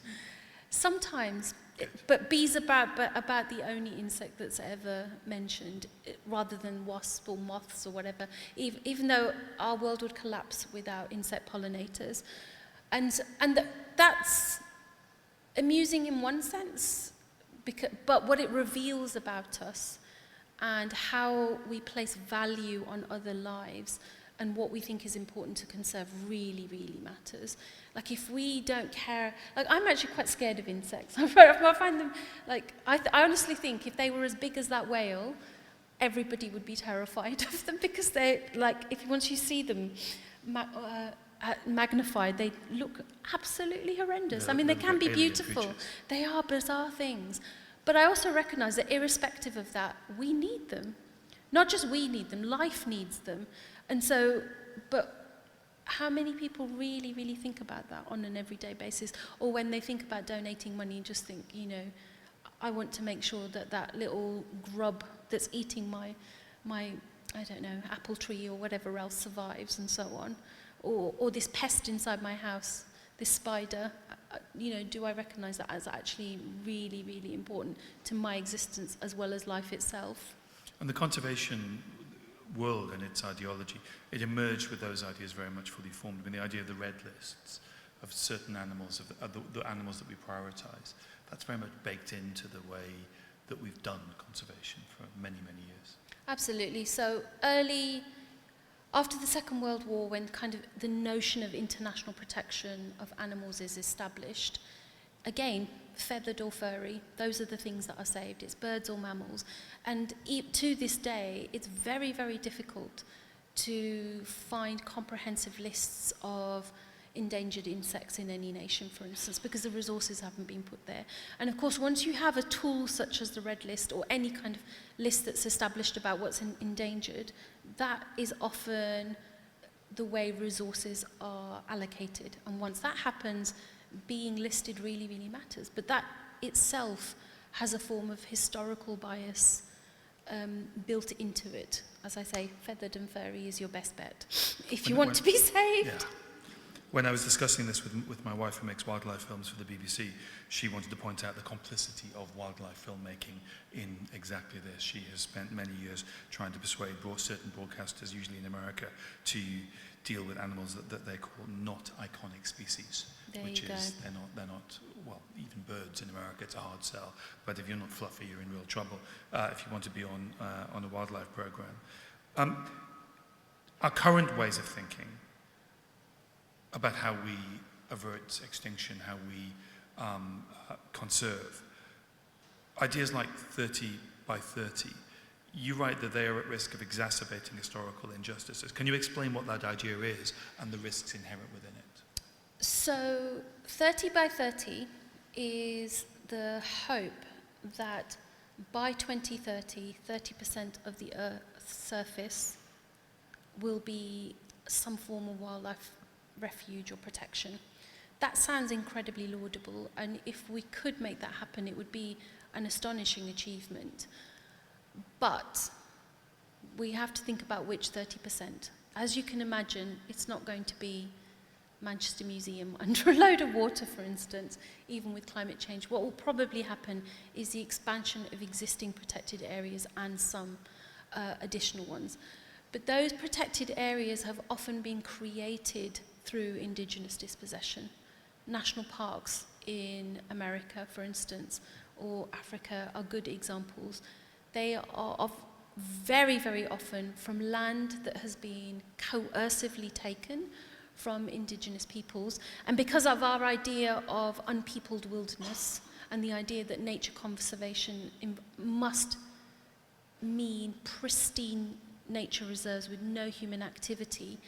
Sometimes, but bees are about the only insect that's ever mentioned, rather than wasps or moths or whatever, even though our world would collapse without insect pollinators. And that's amusing in one sense, but what it reveals about us and how we place value on other lives and what we think is important to conserve really, really matters. Like, if we don't care, like, I'm actually quite scared of insects. I find them, like, I honestly think if they were as big as that whale, everybody would be terrified of them, because they, like, once you see them magnified, they look absolutely horrendous. I mean, they can be beautiful. Creatures. They are bizarre things. But I also recognize that irrespective of that, we need them. Not just we need them, life needs them. And so, but how many people really, really think about that on an everyday basis? Or when they think about donating money, just think, I want to make sure that that little grub that's eating my I don't know, apple tree or whatever else survives and so on. Or this pest inside my house, this spider, do I recognize that as actually really, really important to my existence as well as life itself? And the conservation world and its ideology, it emerged with those ideas very much fully formed. I mean, the idea of the red lists of certain animals, of the animals that we prioritize, that's very much baked into the way that we've done conservation for many, many years. Absolutely. So after the Second World War, when kind of the notion of international protection of animals is established, again, feathered or furry, those are the things that are saved. It's birds or mammals. And to this day, it's very, very difficult to find comprehensive lists of endangered insects in any nation, for instance, because the resources haven't been put there. And of course, once you have a tool such as the Red List or any kind of list that's established about what's endangered, that is often the way resources are allocated. And once that happens, being listed really, really matters. But that itself has a form of historical bias built into it. As I say, feathered and furry is your best bet if you want to be saved. Yeah. When I was discussing this with my wife who makes wildlife films for the BBC, she wanted to point out the complicity of wildlife filmmaking in exactly this. She has spent many years trying to persuade certain broadcasters, usually in America, to deal with animals that they call not iconic species. They're not, well, even birds in America, it's a hard sell. But if you're not fluffy, you're in real trouble if you want to be on a wildlife program. Our current ways of thinking about how we avert extinction, how we conserve. Ideas like 30 by 30, you write that they are at risk of exacerbating historical injustices. Can you explain what that idea is and the risks inherent within it? So 30 by 30 is the hope that by 2030, 30% of the Earth's surface will be some form of wildlife refuge or protection. That sounds incredibly laudable, and if we could make that happen, it would be an astonishing achievement. But we have to think about which 30%. As you can imagine, it's not going to be Manchester Museum under a load of water, for instance, even with climate change. What will probably happen is the expansion of existing protected areas and some additional ones. But those protected areas have often been created through Indigenous dispossession. National parks in America, for instance, or Africa are good examples. They are very, very often from land that has been coercively taken from Indigenous peoples. And because of our idea of unpeopled wilderness and the idea that nature conservation must mean pristine nature reserves with no human activity,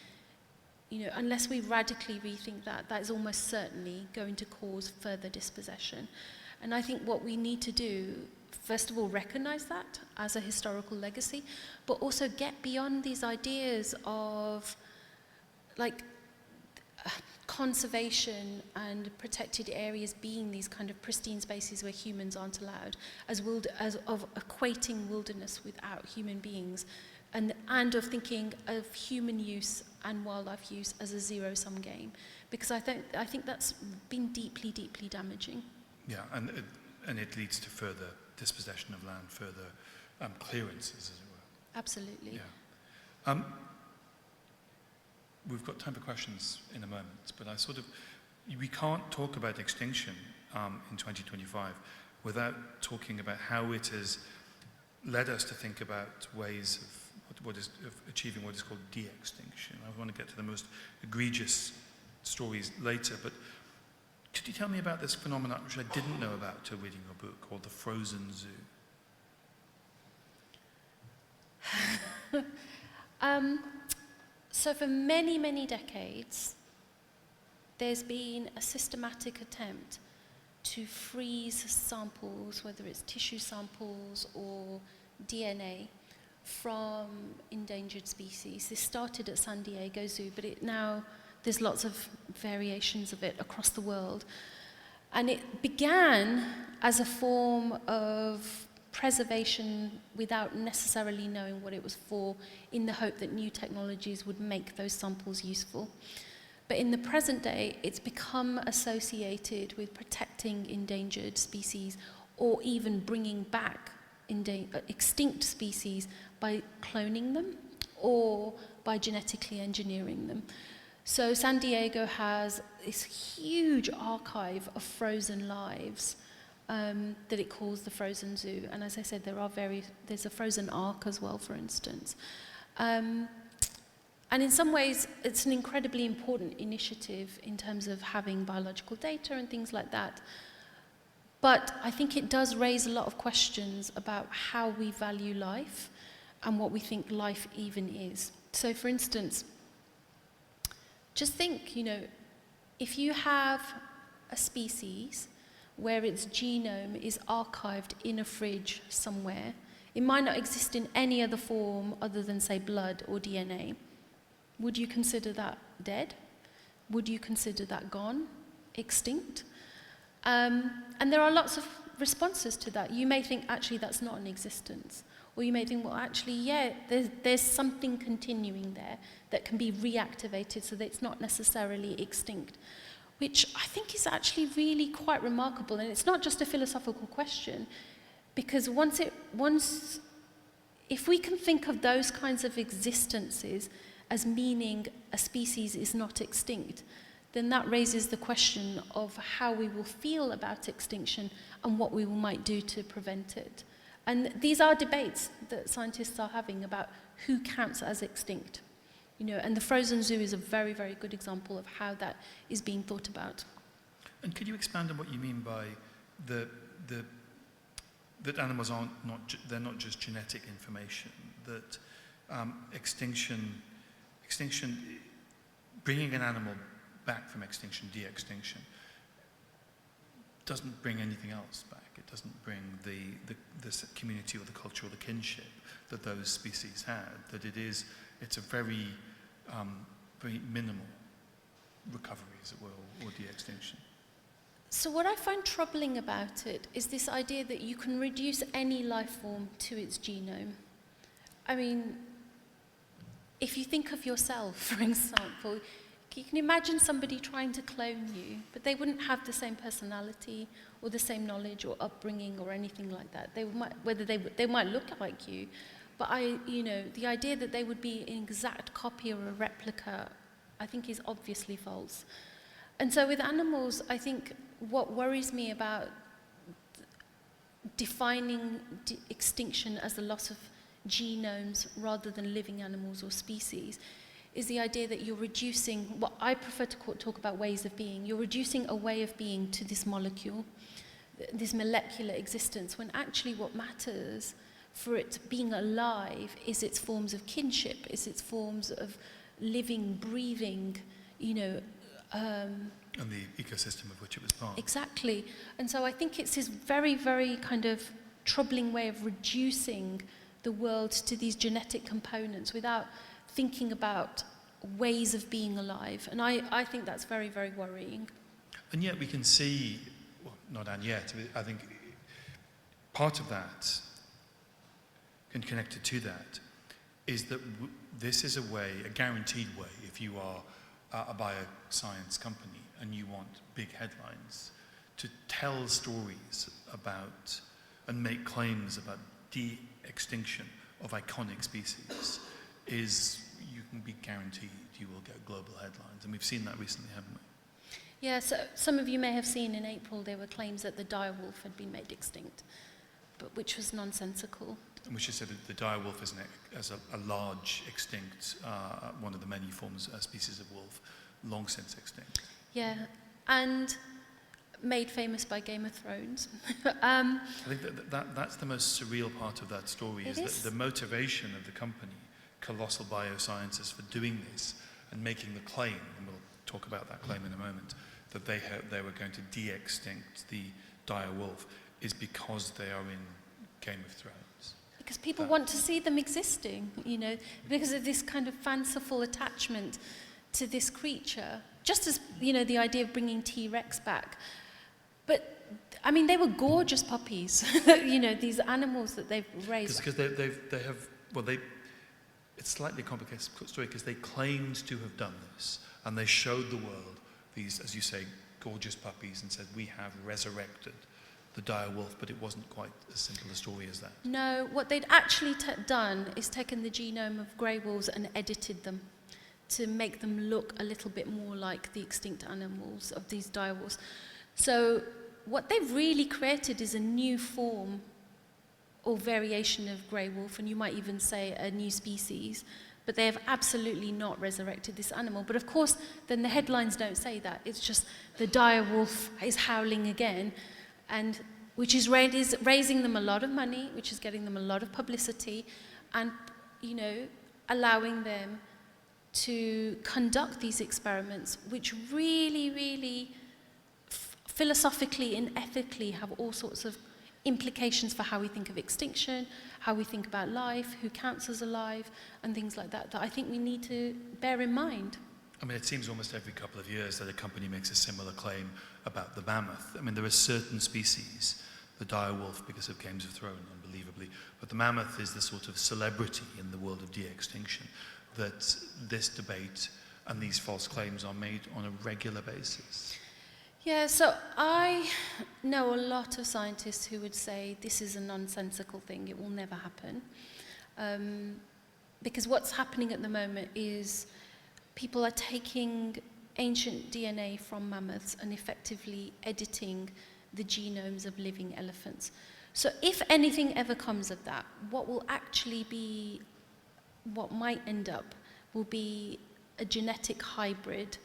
unless we radically rethink that, that is almost certainly going to cause further dispossession. And I think what we need to do, first of all, recognize that as a historical legacy, but also get beyond these ideas of conservation and protected areas being these kind of pristine spaces where humans aren't allowed, as of equating wilderness without human beings, and of thinking of human use and wildlife use as a zero-sum game, because I think that's been deeply, deeply damaging. Yeah, and it leads to further dispossession of land, further clearances, as it were. Absolutely. Yeah. We've got time for questions in a moment, but we can't talk about extinction in 2025 without talking about how it has led us to think about ways of achieving what is called de-extinction. I want to get to the most egregious stories later, but could you tell me about this phenomenon which I didn't know about till reading your book, called the frozen zoo? So for many, many decades, there's been a systematic attempt to freeze samples, whether it's tissue samples or DNA, from endangered species. This started at San Diego Zoo, but now there's lots of variations of it across the world. And it began as a form of preservation without necessarily knowing what it was for, in the hope that new technologies would make those samples useful. But in the present day, it's become associated with protecting endangered species, or even bringing back extinct species by cloning them or by genetically engineering them. So San Diego has this huge archive of frozen lives that it calls the Frozen Zoo. And as I said, there's a frozen ark as well, for instance. And in some ways, it's an incredibly important initiative in terms of having biological data and things like that. But I think it does raise a lot of questions about how we value life and what we think life even is. So for instance, just think, if you have a species where its genome is archived in a fridge somewhere, it might not exist in any other form other than, say, blood or DNA. Would you consider that dead? Would you consider that gone, extinct? And there are lots of responses to that. You may think, actually, that's not in existence. Or you may think, well, actually, yeah, there's something continuing there that can be reactivated so that it's not necessarily extinct, which I think is actually really quite remarkable. And it's not just a philosophical question, because if we can think of those kinds of existences as meaning a species is not extinct, then that raises the question of how we will feel about extinction and what we might do to prevent it. And these are debates that scientists are having about who counts as extinct. And the Frozen Zoo is a very, very good example of how that is being thought about. And could you expand on what you mean by that animals they're not just genetic information, that extinction, bringing an animal back from extinction, de-extinction, doesn't bring anything else back. It doesn't bring the community or the culture or the kinship that those species had. That it's a very minimal recovery, as it will, or de-extinction. So what I find troubling about it is this idea that you can reduce any life form to its genome. I mean, if you think of yourself, for example, you can imagine somebody trying to clone you, but they wouldn't have the same personality or the same knowledge or upbringing or anything like that. They might look like you, but the idea that they would be an exact copy or a replica, I think is obviously false. And so with animals, I think what worries me about defining extinction as the loss of genomes rather than living animals or species is the idea that you're reducing, what I prefer to talk about ways of being, you're reducing a way of being to this molecule, this molecular existence, when actually what matters for it being alive is its forms of kinship, is its forms of living, breathing, and the ecosystem of which it was part. Exactly. And so I think it's this very, very kind of troubling way of reducing the world to these genetic components without thinking about ways of being alive. And I think that's very, very worrying. And yet we can see, well, not and yet, I think part of that, and connected to that, is that this is a guaranteed way, if you are a bioscience company and you want big headlines, to tell stories about and make claims about de-extinction of iconic species is you can be guaranteed you will get global headlines. And we've seen that recently, haven't we? Yeah, so some of you may have seen in April there were claims that the direwolf had been made extinct, but which was nonsensical. And we should say that the direwolf is a large extinct, one of the many species of wolf, long since extinct. Yeah, and made famous by Game of Thrones. I think that's the most surreal part of that story, is that the motivation of the company, Colossal Biosciences, for doing this and making the claim, and we'll talk about that claim in a moment, that they were going to de-extinct the dire wolf, is because they are in Game of Thrones. Because people want to see them existing, because of this kind of fanciful attachment to this creature. Just as, the idea of bringing T-Rex back. But, I mean, they were gorgeous puppies, these animals that they've raised. Because they have, it's a slightly complicated story because they claimed to have done this, and they showed the world these, as you say, gorgeous puppies and said, we have resurrected the dire wolf, but it wasn't quite as simple a story as that. No, what they'd actually done is taken the genome of grey wolves and edited them to make them look a little bit more like the extinct animals of these dire wolves. So what they've really created is a new form or variation of grey wolf, and you might even say a new species, but they have absolutely not resurrected this animal. But of course, then the headlines don't say that. It's just the dire wolf is howling again, and which is raising them a lot of money, which is getting them a lot of publicity, and allowing them to conduct these experiments, which really, really philosophically and ethically have all sorts of implications for how we think of extinction, how we think about life, who counts as alive, and things like that, that I think we need to bear in mind. I mean, it seems almost every couple of years that a company makes a similar claim about the mammoth. I mean, there are certain species, the dire wolf because of Games of Thrones, unbelievably, but the mammoth is the sort of celebrity in the world of de-extinction, that this debate and these false claims are made on a regular basis. Yeah, so I know a lot of scientists who would say this is a nonsensical thing, it will never happen. Because what's happening at the moment is people are taking ancient DNA from mammoths and effectively editing the genomes of living elephants. So if anything ever comes of that, what might end up will be a genetic hybrid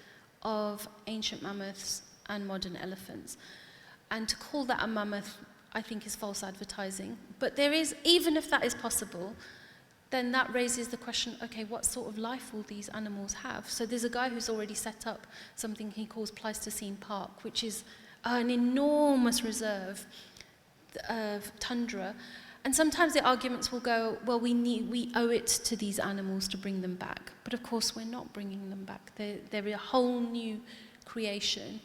of ancient mammoths and modern elephants. And to call that a mammoth, I think, is false advertising. But there is, even if that is possible, then that raises the question, okay, what sort of life will these animals have? So there's a guy who's already set up something he calls Pleistocene Park, which is an enormous reserve of tundra. And sometimes the arguments will go, well, we owe it to these animals to bring them back. But of course, we're not bringing them back. They're a whole new creation.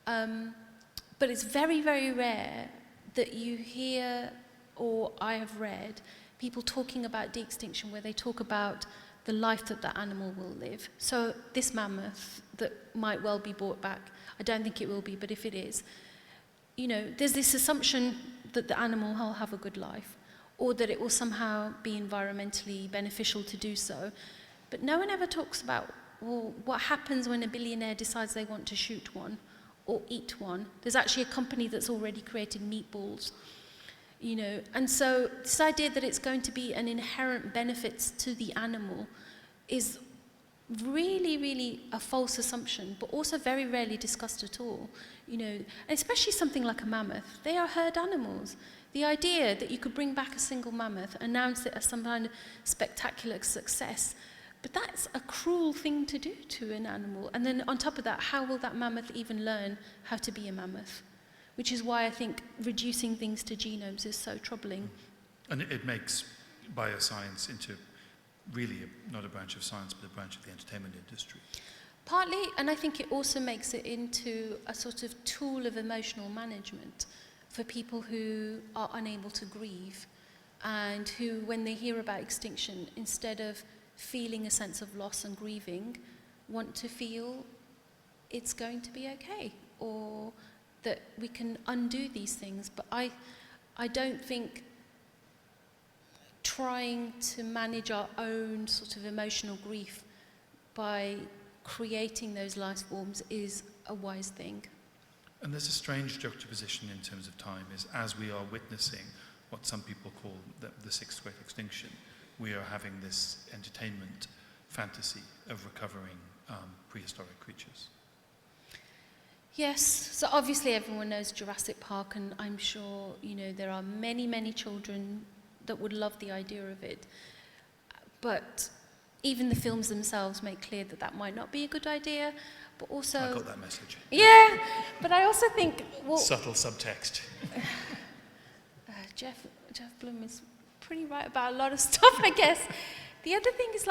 But it's very, very rare that you hear, or I have read, people talking about de-extinction where they talk about the life that the animal will live. So this mammoth that might well be brought back, I don't think it will be, but if it is, there's this assumption that the animal will have a good life, or that it will somehow be environmentally beneficial to do so. But no one ever talks about, well, what happens when a billionaire decides they want to shoot one or eat one. There's actually a company that's already created meatballs, and so this idea that it's going to be an inherent benefit to the animal is really, really a false assumption, but also very rarely discussed at all. And especially something like a mammoth. They are herd animals. The idea that you could bring back a single mammoth, announce it as some kind of spectacular success, but that's a cruel thing to do to an animal. And then on top of that, how will that mammoth even learn how to be a mammoth? Which is why I think reducing things to genomes is so troubling. And it makes bioscience into really not a branch of science, but a branch of the entertainment industry. Partly, and I think it also makes it into a sort of tool of emotional management for people who are unable to grieve, and who, when they hear about extinction, instead of feeling a sense of loss and grieving, want to feel it's going to be okay, or that we can undo these things. But I don't think trying to manage our own sort of emotional grief by creating those life forms is a wise thing. And there's a strange juxtaposition in terms of time, is as we are witnessing what some people call the sixth great extinction, we are having this entertainment fantasy of recovering prehistoric creatures. Yes, so obviously everyone knows Jurassic Park, and I'm sure there are many, many children that would love the idea of it. But even the films themselves make clear that that might not be a good idea. But also, I got that message. Yeah, but I also think, well, subtle subtext. Jeff Bloom is pretty right about a lot of stuff, I guess. The other thing is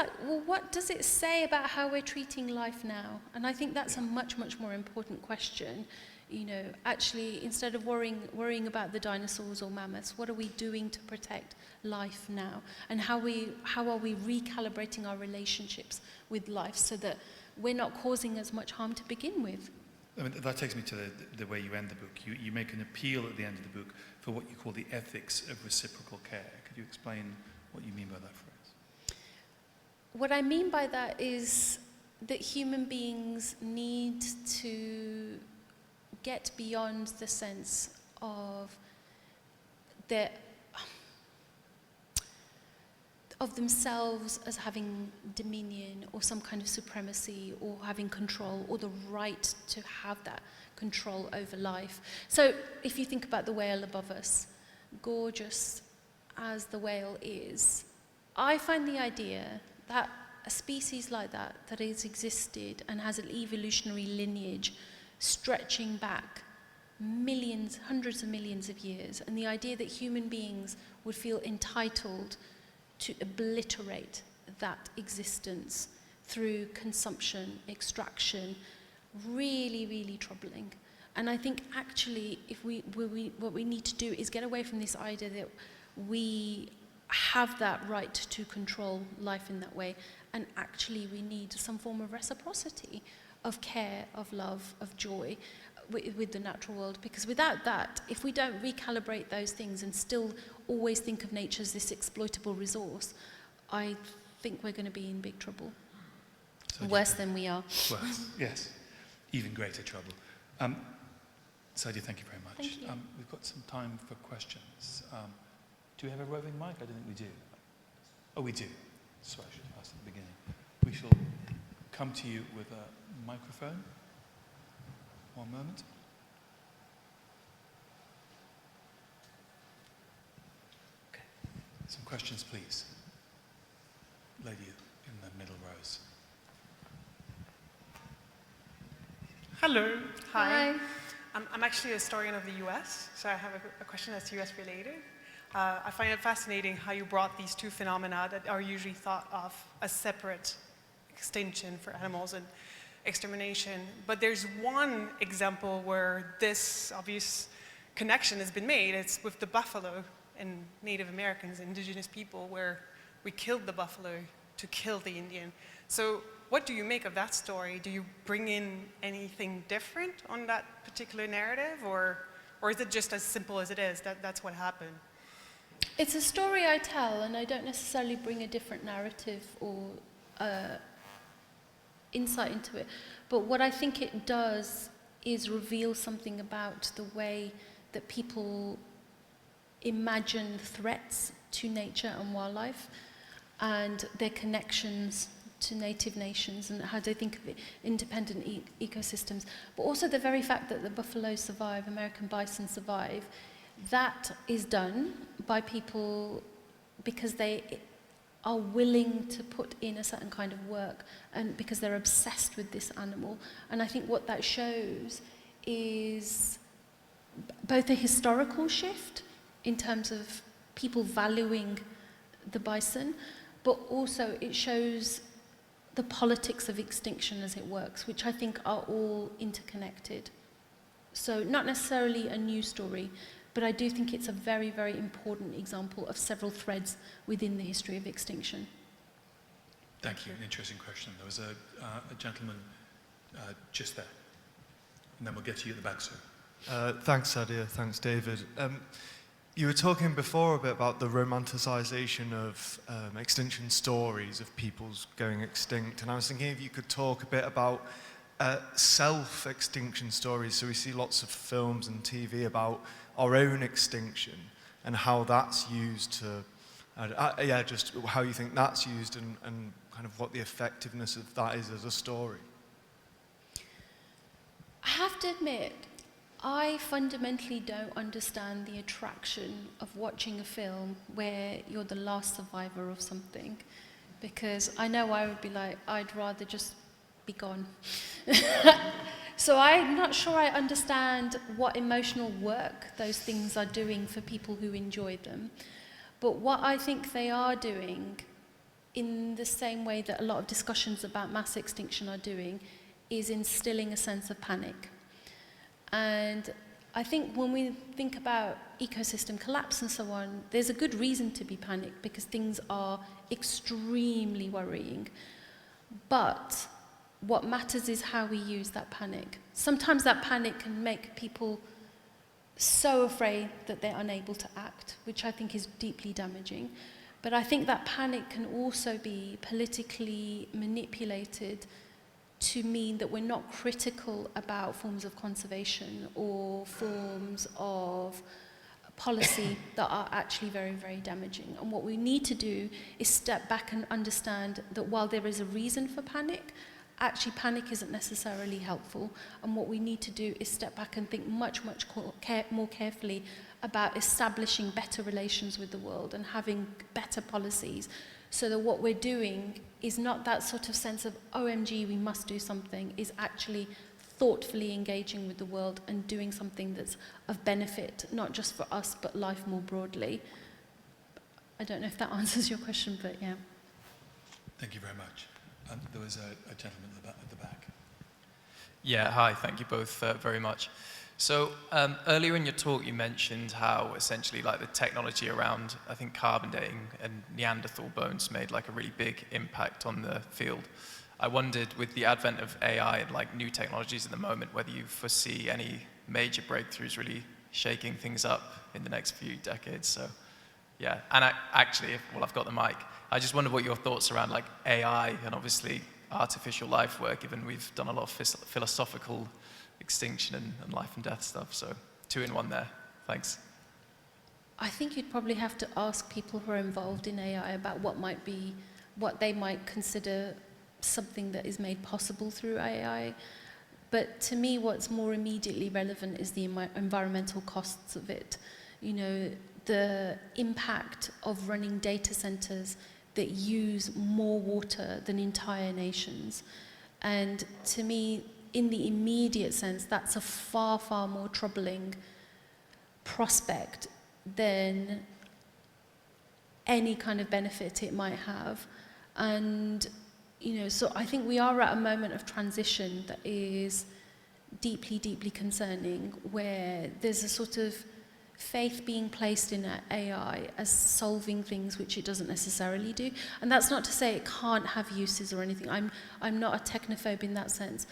what does it say about how we're treating life now? And I think that's a much, much more important question. You know, actually, instead of worrying about the dinosaurs or mammoths, what are we doing to protect life now? And how are we recalibrating our relationships with life so that we're not causing as much harm to begin with? I mean, that takes me to the way you end the book. You make an appeal at the end of the book for what you call the ethics of reciprocal care. Could you explain what you mean by that phrase? What I mean by that is that human beings need to get beyond the sense of themselves as having dominion or some kind of supremacy or having control or the right to have that control over life. So if you think about the whale above us, gorgeous as the whale is, I find the idea that a species like that has existed and has an evolutionary lineage stretching back millions, hundreds of millions of years, and the idea that human beings would feel entitled to obliterate that existence through consumption, extraction, really, really troubling. And I think actually what we need to do is get away from this idea that we have that right to control life in that way, and actually we need some form of reciprocity, of care, of love, of joy with the natural world. Because without that, if we don't recalibrate those things and still always think of nature as this exploitable resource, I think we're going to be in big trouble. Worse than we are. Worse, yes. Even greater trouble. Sadiah, thank you very much. Thank you. We've got some time for questions. Do we have a roving mic? I don't think we do. Oh, we do. Sorry, I should have asked at the beginning. We shall come to you with a microphone. One moment. Okay. Some questions, please. Lady in the middle rows. Hello. Hi. Hi. I'm actually a historian of the US, so I have a question that's US related. I find it fascinating how you brought these two phenomena that are usually thought of as separate: extinction for animals and extermination. But there's one example where this obvious connection has been made. It's with the buffalo and Native Americans, indigenous people, where we killed the buffalo to kill the Indian. So what do you make of that story? Do you bring in anything different on that particular narrative, or is it just as simple as it is, that's what happened? It's a story I tell, and I don't necessarily bring a different narrative or insight into it. But what I think it does is reveal something about the way that people imagine threats to nature and wildlife and their connections to native nations and how they think of independent ecosystems. But also the very fact that the buffalo survive, American bison survive, that is done by people because they are willing to put in a certain kind of work and because they're obsessed with this animal. And I think what that shows is both a historical shift in terms of people valuing the bison, but also it shows the politics of extinction as it works, which I think are all interconnected. So not necessarily a new story, but I do think it's a very, very important example of several threads within the history of extinction. Thank you. An interesting question. There was a gentleman just there. And then we'll get to you at the back, sir. Thanks, Sadiah. Thanks, David. You were talking before a bit about the romanticization of extinction stories of people's going extinct, and I was thinking if you could talk a bit about self-extinction stories. So we see lots of films and TV about our own extinction and how that's used to, just how you think that's used and kind of what the effectiveness of that is as a story. I have to admit, I fundamentally don't understand the attraction of watching a film where you're the last survivor of something, because I know I would be like, I'd rather just be gone. So I'm not sure I understand what emotional work those things are doing for people who enjoy them. But what I think they are doing, in the same way that a lot of discussions about mass extinction are doing, is instilling a sense of panic. And I think when we think about ecosystem collapse and so on, there's a good reason to be panicked because things are extremely worrying. But what matters is how we use that panic. Sometimes that panic can make people so afraid that they're unable to act, which I think is deeply damaging. But I think that panic can also be politically manipulated to mean that we're not critical about forms of conservation or forms of policy that are actually very, very damaging. And what we need to do is step back and understand that while there is a reason for panic, actually panic isn't necessarily helpful. And what we need to do is step back and think much, much more carefully about establishing better relations with the world and having better policies, so that what we're doing is not that sort of sense of, OMG, we must do something, is actually thoughtfully engaging with the world and doing something that's of benefit, not just for us, but life more broadly. I don't know if that answers your question, but yeah. Thank you very much. There was a gentleman at the back. Yeah, hi, thank you both very much. So earlier in your talk, you mentioned how essentially like the technology around, I think, carbon dating and Neanderthal bones made like a really big impact on the field. I wondered, with the advent of AI and like new technologies at the moment, whether you foresee any major breakthroughs really shaking things up in the next few decades. So yeah, and actually, while I've got the mic, I just wonder what your thoughts around like AI and obviously artificial life were, given we've done a lot of philosophical extinction and life and death stuff. So 2 in 1 there. Thanks. I think you'd probably have to ask people who are involved in AI about what they might consider something that is made possible through AI. But to me, what's more immediately relevant is the environmental costs of it. You know, the impact of running data centers that use more water than entire nations. And to me, in the immediate sense, that's a far, far more troubling prospect than any kind of benefit it might have. And, you know, so I think we are at a moment of transition that is deeply, deeply concerning, where there's a sort of faith being placed in AI as solving things which it doesn't necessarily do. And that's not to say it can't have uses or anything. I'm not a technophobe in that sense.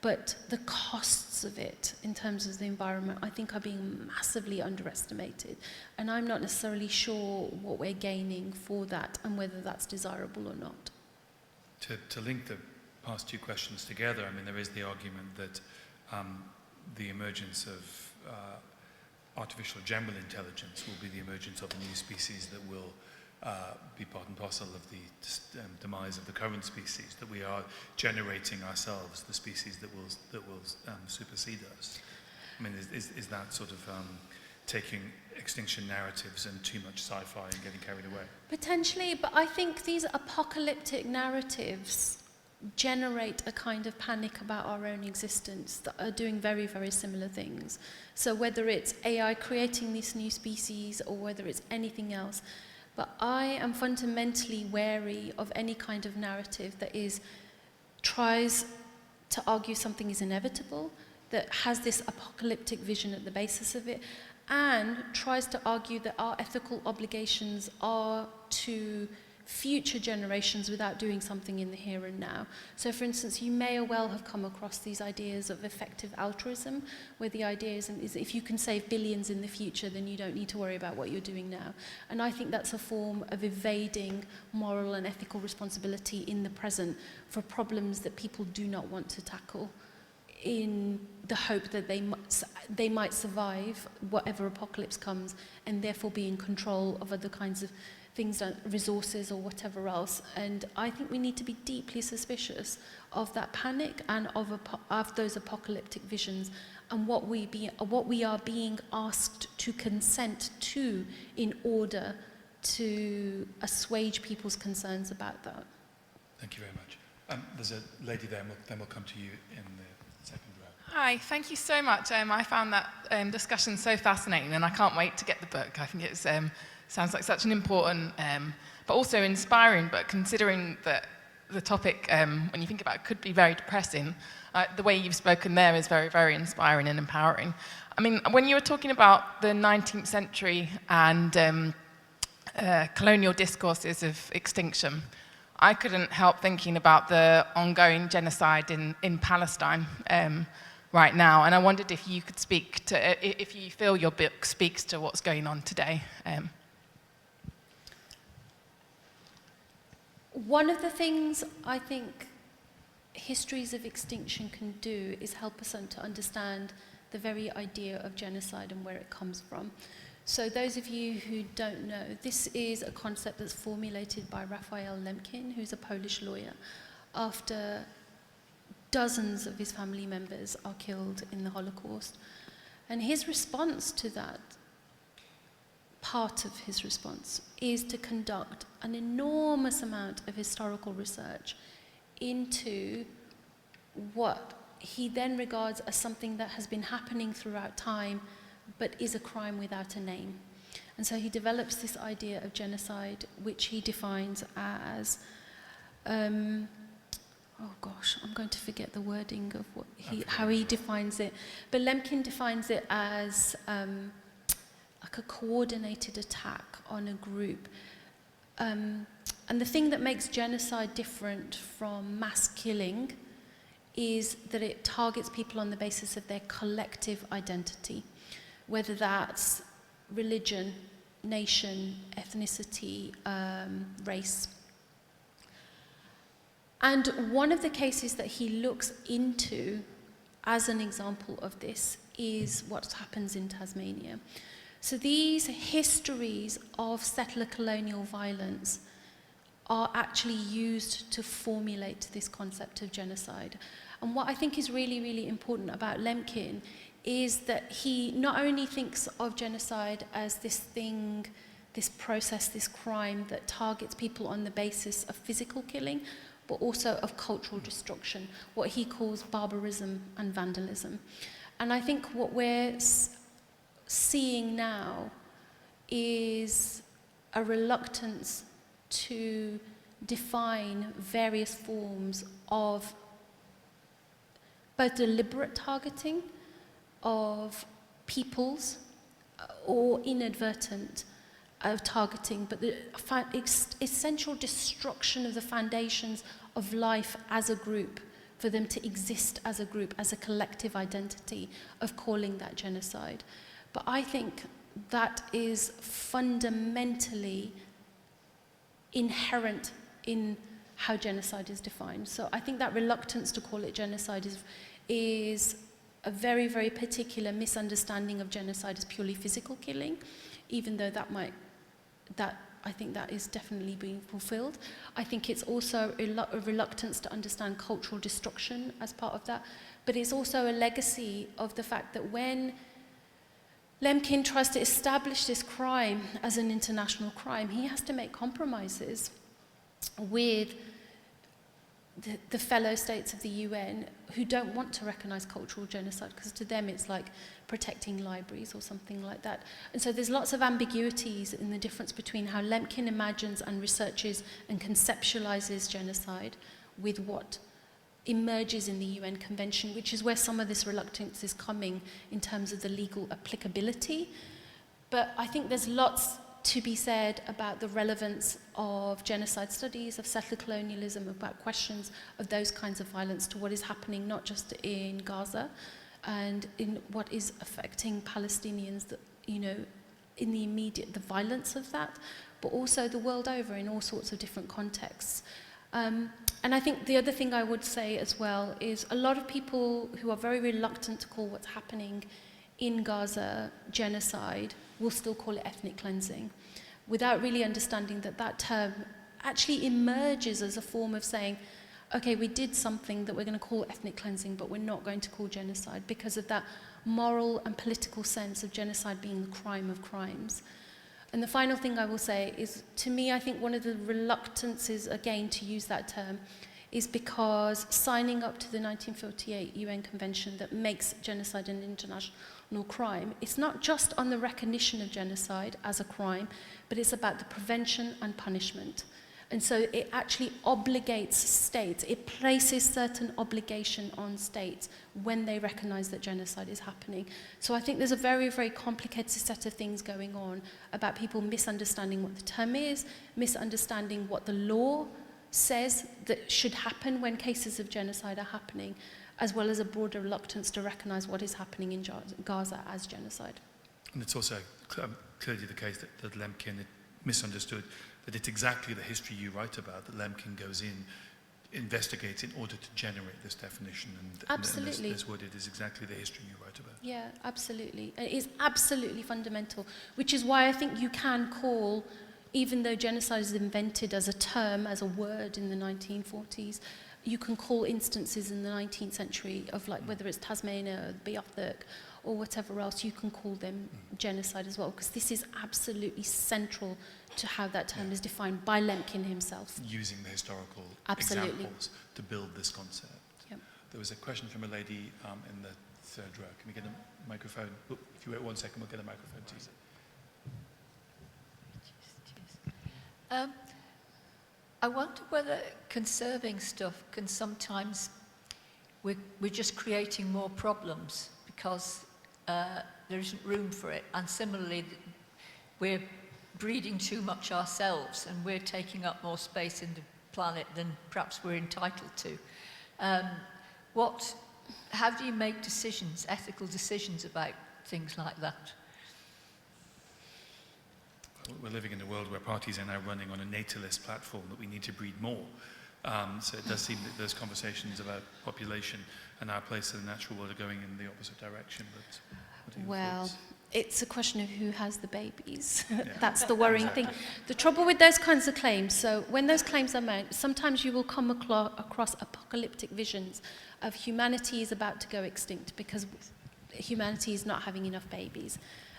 But the costs of it in terms of the environment, I think, are being massively underestimated. And I'm not necessarily sure what we're gaining for that and whether that's desirable or not. To link the past 2 questions together, I mean, there is the argument that the emergence of artificial general intelligence will be the emergence of a new species that will be part and parcel of the demise of the current species, that we are generating ourselves the species that will supersede us. I mean, is that sort of taking extinction narratives and too much sci-fi and getting carried away? Potentially, but I think these apocalyptic narratives generate a kind of panic about our own existence that are doing very, very similar things. So whether it's AI creating this new species or whether it's anything else, but I am fundamentally wary of any kind of narrative that tries to argue something is inevitable, that has this apocalyptic vision at the basis of it, and tries to argue that our ethical obligations are to future generations without doing something in the here and now. So for instance, you may well have come across these ideas of effective altruism, where the idea is if you can save billions in the future, then you don't need to worry about what you're doing now. And I think that's a form of evading moral and ethical responsibility in the present for problems that people do not want to tackle, in the hope that they might survive whatever apocalypse comes and therefore be in control of other kinds of things like resources or whatever else. And I think we need to be deeply suspicious of that panic and of those apocalyptic visions and what we are being asked to consent to in order to assuage people's concerns about that. Thank you very much. There's a lady there, and then we'll come to you in the second row. Hi, thank you so much. I found that discussion so fascinating, and I can't wait to get the book. I think it's sounds like such an important, but also inspiring, but considering that the topic, when you think about it, could be very depressing. The way you've spoken there is very, very inspiring and empowering. I mean, when you were talking about the 19th century and colonial discourses of extinction, I couldn't help thinking about the ongoing genocide in Palestine right now, and I wondered if you could speak to, if you feel your book speaks to what's going on today. One of the things I think Histories of Extinction can do is help us to understand the very idea of genocide and where it comes from. So those of you who don't know, this is a concept that's formulated by Raphael Lemkin, who's a Polish lawyer, after dozens of his family members are killed in the Holocaust. And his response to that, part of his response, is to conduct an enormous amount of historical research into what he then regards as something that has been happening throughout time, but is a crime without a name. And so he develops this idea of genocide, which he defines as, oh gosh, I'm going to forget the wording of what how he defines it. But Lemkin defines it as like a coordinated attack on a group. And the thing that makes genocide different from mass killing is that it targets people on the basis of their collective identity, whether that's religion, nation, ethnicity, race. And one of the cases that he looks into as an example of this is what happens in Tasmania. So these histories of settler colonial violence are actually used to formulate this concept of genocide. And what I think is really, really important about Lemkin is that he not only thinks of genocide as this thing, this process, this crime that targets people on the basis of physical killing, but also of cultural destruction, what he calls barbarism and vandalism. And I think what we're seeing now is a reluctance to define various forms of both deliberate targeting of peoples or inadvertent targeting, but the essential destruction of the foundations of life as a group, for them to exist as a group, as a collective identity, of calling that genocide. But I think that is fundamentally inherent in how genocide is defined. So I think that reluctance to call it genocide is a very, very particular misunderstanding of genocide as purely physical killing, even though I think that is definitely being fulfilled. I think it's also a reluctance to understand cultural destruction as part of that, but it's also a legacy of the fact that when Lemkin tries to establish this crime as an international crime, he has to make compromises with the fellow states of the UN who don't want to recognize cultural genocide, because to them it's like protecting libraries or something like that. And so there's lots of ambiguities in the difference between how Lemkin imagines and researches and conceptualizes genocide with what emerges in the UN Convention, which is where some of this reluctance is coming in terms of the legal applicability. But I think there's lots to be said about the relevance of genocide studies, of settler colonialism, about questions of those kinds of violence to what is happening not just in Gaza and in what is affecting Palestinians, that, you know, in the immediate, the violence of that, but also the world over in all sorts of different contexts. And I think the other thing I would say as well is a lot of people who are very reluctant to call what's happening in Gaza genocide will still call it ethnic cleansing, without really understanding that that term actually emerges as a form of saying, okay, we did something that we're going to call ethnic cleansing, but we're not going to call genocide, because of that moral and political sense of genocide being the crime of crimes. And the final thing I will say is, to me, I think one of the reluctances, again, to use that term, is because signing up to the 1948 UN Convention that makes genocide an international crime, it's not just on the recognition of genocide as a crime, but it's about the prevention and punishment. And so it actually obligates states, it places certain obligation on states when they recognize that genocide is happening. So I think there's a very, very complicated set of things going on about people misunderstanding what the term is, misunderstanding what the law says that should happen when cases of genocide are happening, as well as a broader reluctance to recognize what is happening in Gaza as genocide. And it's also clearly the case that Lemkin had misunderstood that it's exactly the history you write about that Lemkin goes in, investigates in order to generate this definition. And this word, it is exactly the history you write about. Yeah, absolutely. It is absolutely fundamental, which is why I think you can call, even though genocide is invented as a term, as a word in the 1940s, you can call instances in the 19th century of like whether it's Tasmania or Beothuk or whatever else, you can call them genocide as well, because this is absolutely central to how that term is defined by Lemkin himself. Using the historical Absolutely. examples to build this concept. Yep. There was a question from a lady in the third row. Can we get a microphone? Oh, if you wait 1 second, we'll get a microphone to you. I wonder whether conserving stuff can sometimes, we're just creating more problems because there isn't room for it. And similarly, we're breeding too much ourselves and we're taking up more space in the planet than perhaps we're entitled to. How do you make decisions, ethical decisions about things like that? We're living in a world where parties are now running on a natalist platform that we need to breed more. So it does seem that those conversations about population and our place in the natural world are going in the opposite direction. But what are your thoughts? It's a question of who has the babies. Yeah. That's the worrying thing. The trouble with those kinds of claims, so when those claims are made, sometimes you will come across apocalyptic visions of humanity is about to go extinct because humanity is not having enough babies.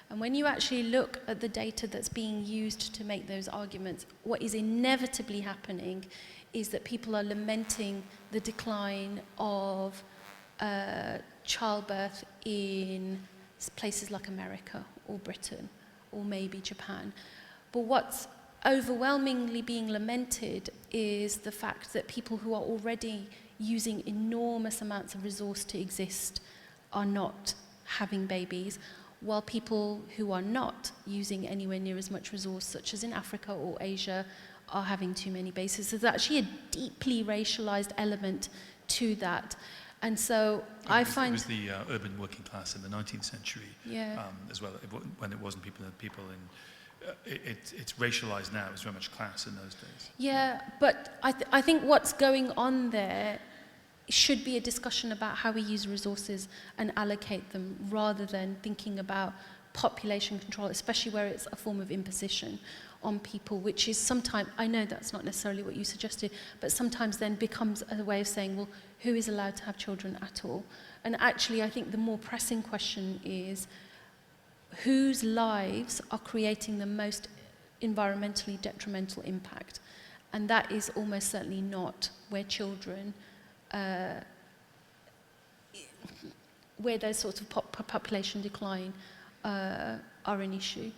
And when you actually look at the data that's being used to make those arguments, what is inevitably happening is that people are lamenting the decline of childbirth in places like America or Britain or maybe Japan. But what's overwhelmingly being lamented is the fact that people who are already using enormous amounts of resource to exist are not having babies, while people who are not using anywhere near as much resource, such as in Africa or Asia, are having too many babies. So there's actually a deeply racialized element to that. And so I find... It was the urban working class in the 19th century as well, when it wasn't people in... it's racialized now. It's very much class in those days. Yeah, but I think what's going on there should be a discussion about how we use resources and allocate them rather than thinking about population control, especially where it's a form of imposition on people, which is sometimes, I know that's not necessarily what you suggested, but sometimes then becomes a way of saying, well, who is allowed to have children at all? And actually, I think the more pressing question is whose lives are creating the most environmentally detrimental impact? And that is almost certainly not where children, where those sorts of population decline are an issue.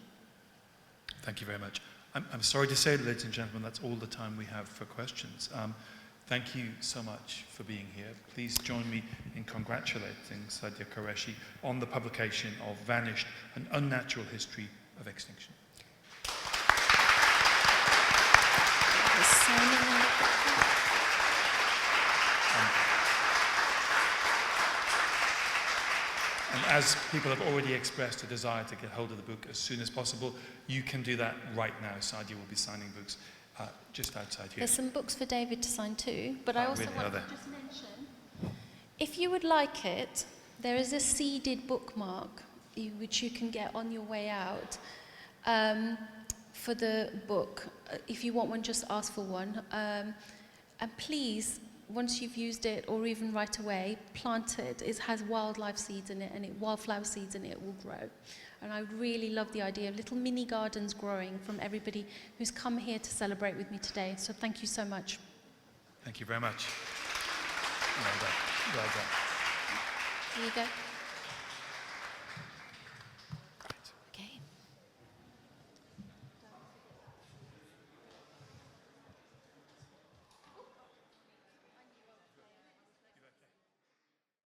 Thank you very much. I'm sorry to say, ladies and gentlemen, that's all the time we have for questions. Thank you so much for being here. Please join me in congratulating Sadiah Qureshi on the publication of Vanished, An Unnatural History of Extinction. And as people have already expressed a desire to get hold of the book as soon as possible, you can do that right now. Sadiah will be signing books just outside here. There's some books for David to sign too, but I also really? want to just mention, if you would like it, there is a seeded bookmark which you can get on your way out for the book. If you want one, just ask for one. And please, once you've used it, or even right away, plant it. It has wildlife seeds in it, and wildflower seeds in it will grow. And I really love the idea of little mini gardens growing from everybody who's come here to celebrate with me today. So thank you so much. Thank you very much. Well done. Well done. Here you go.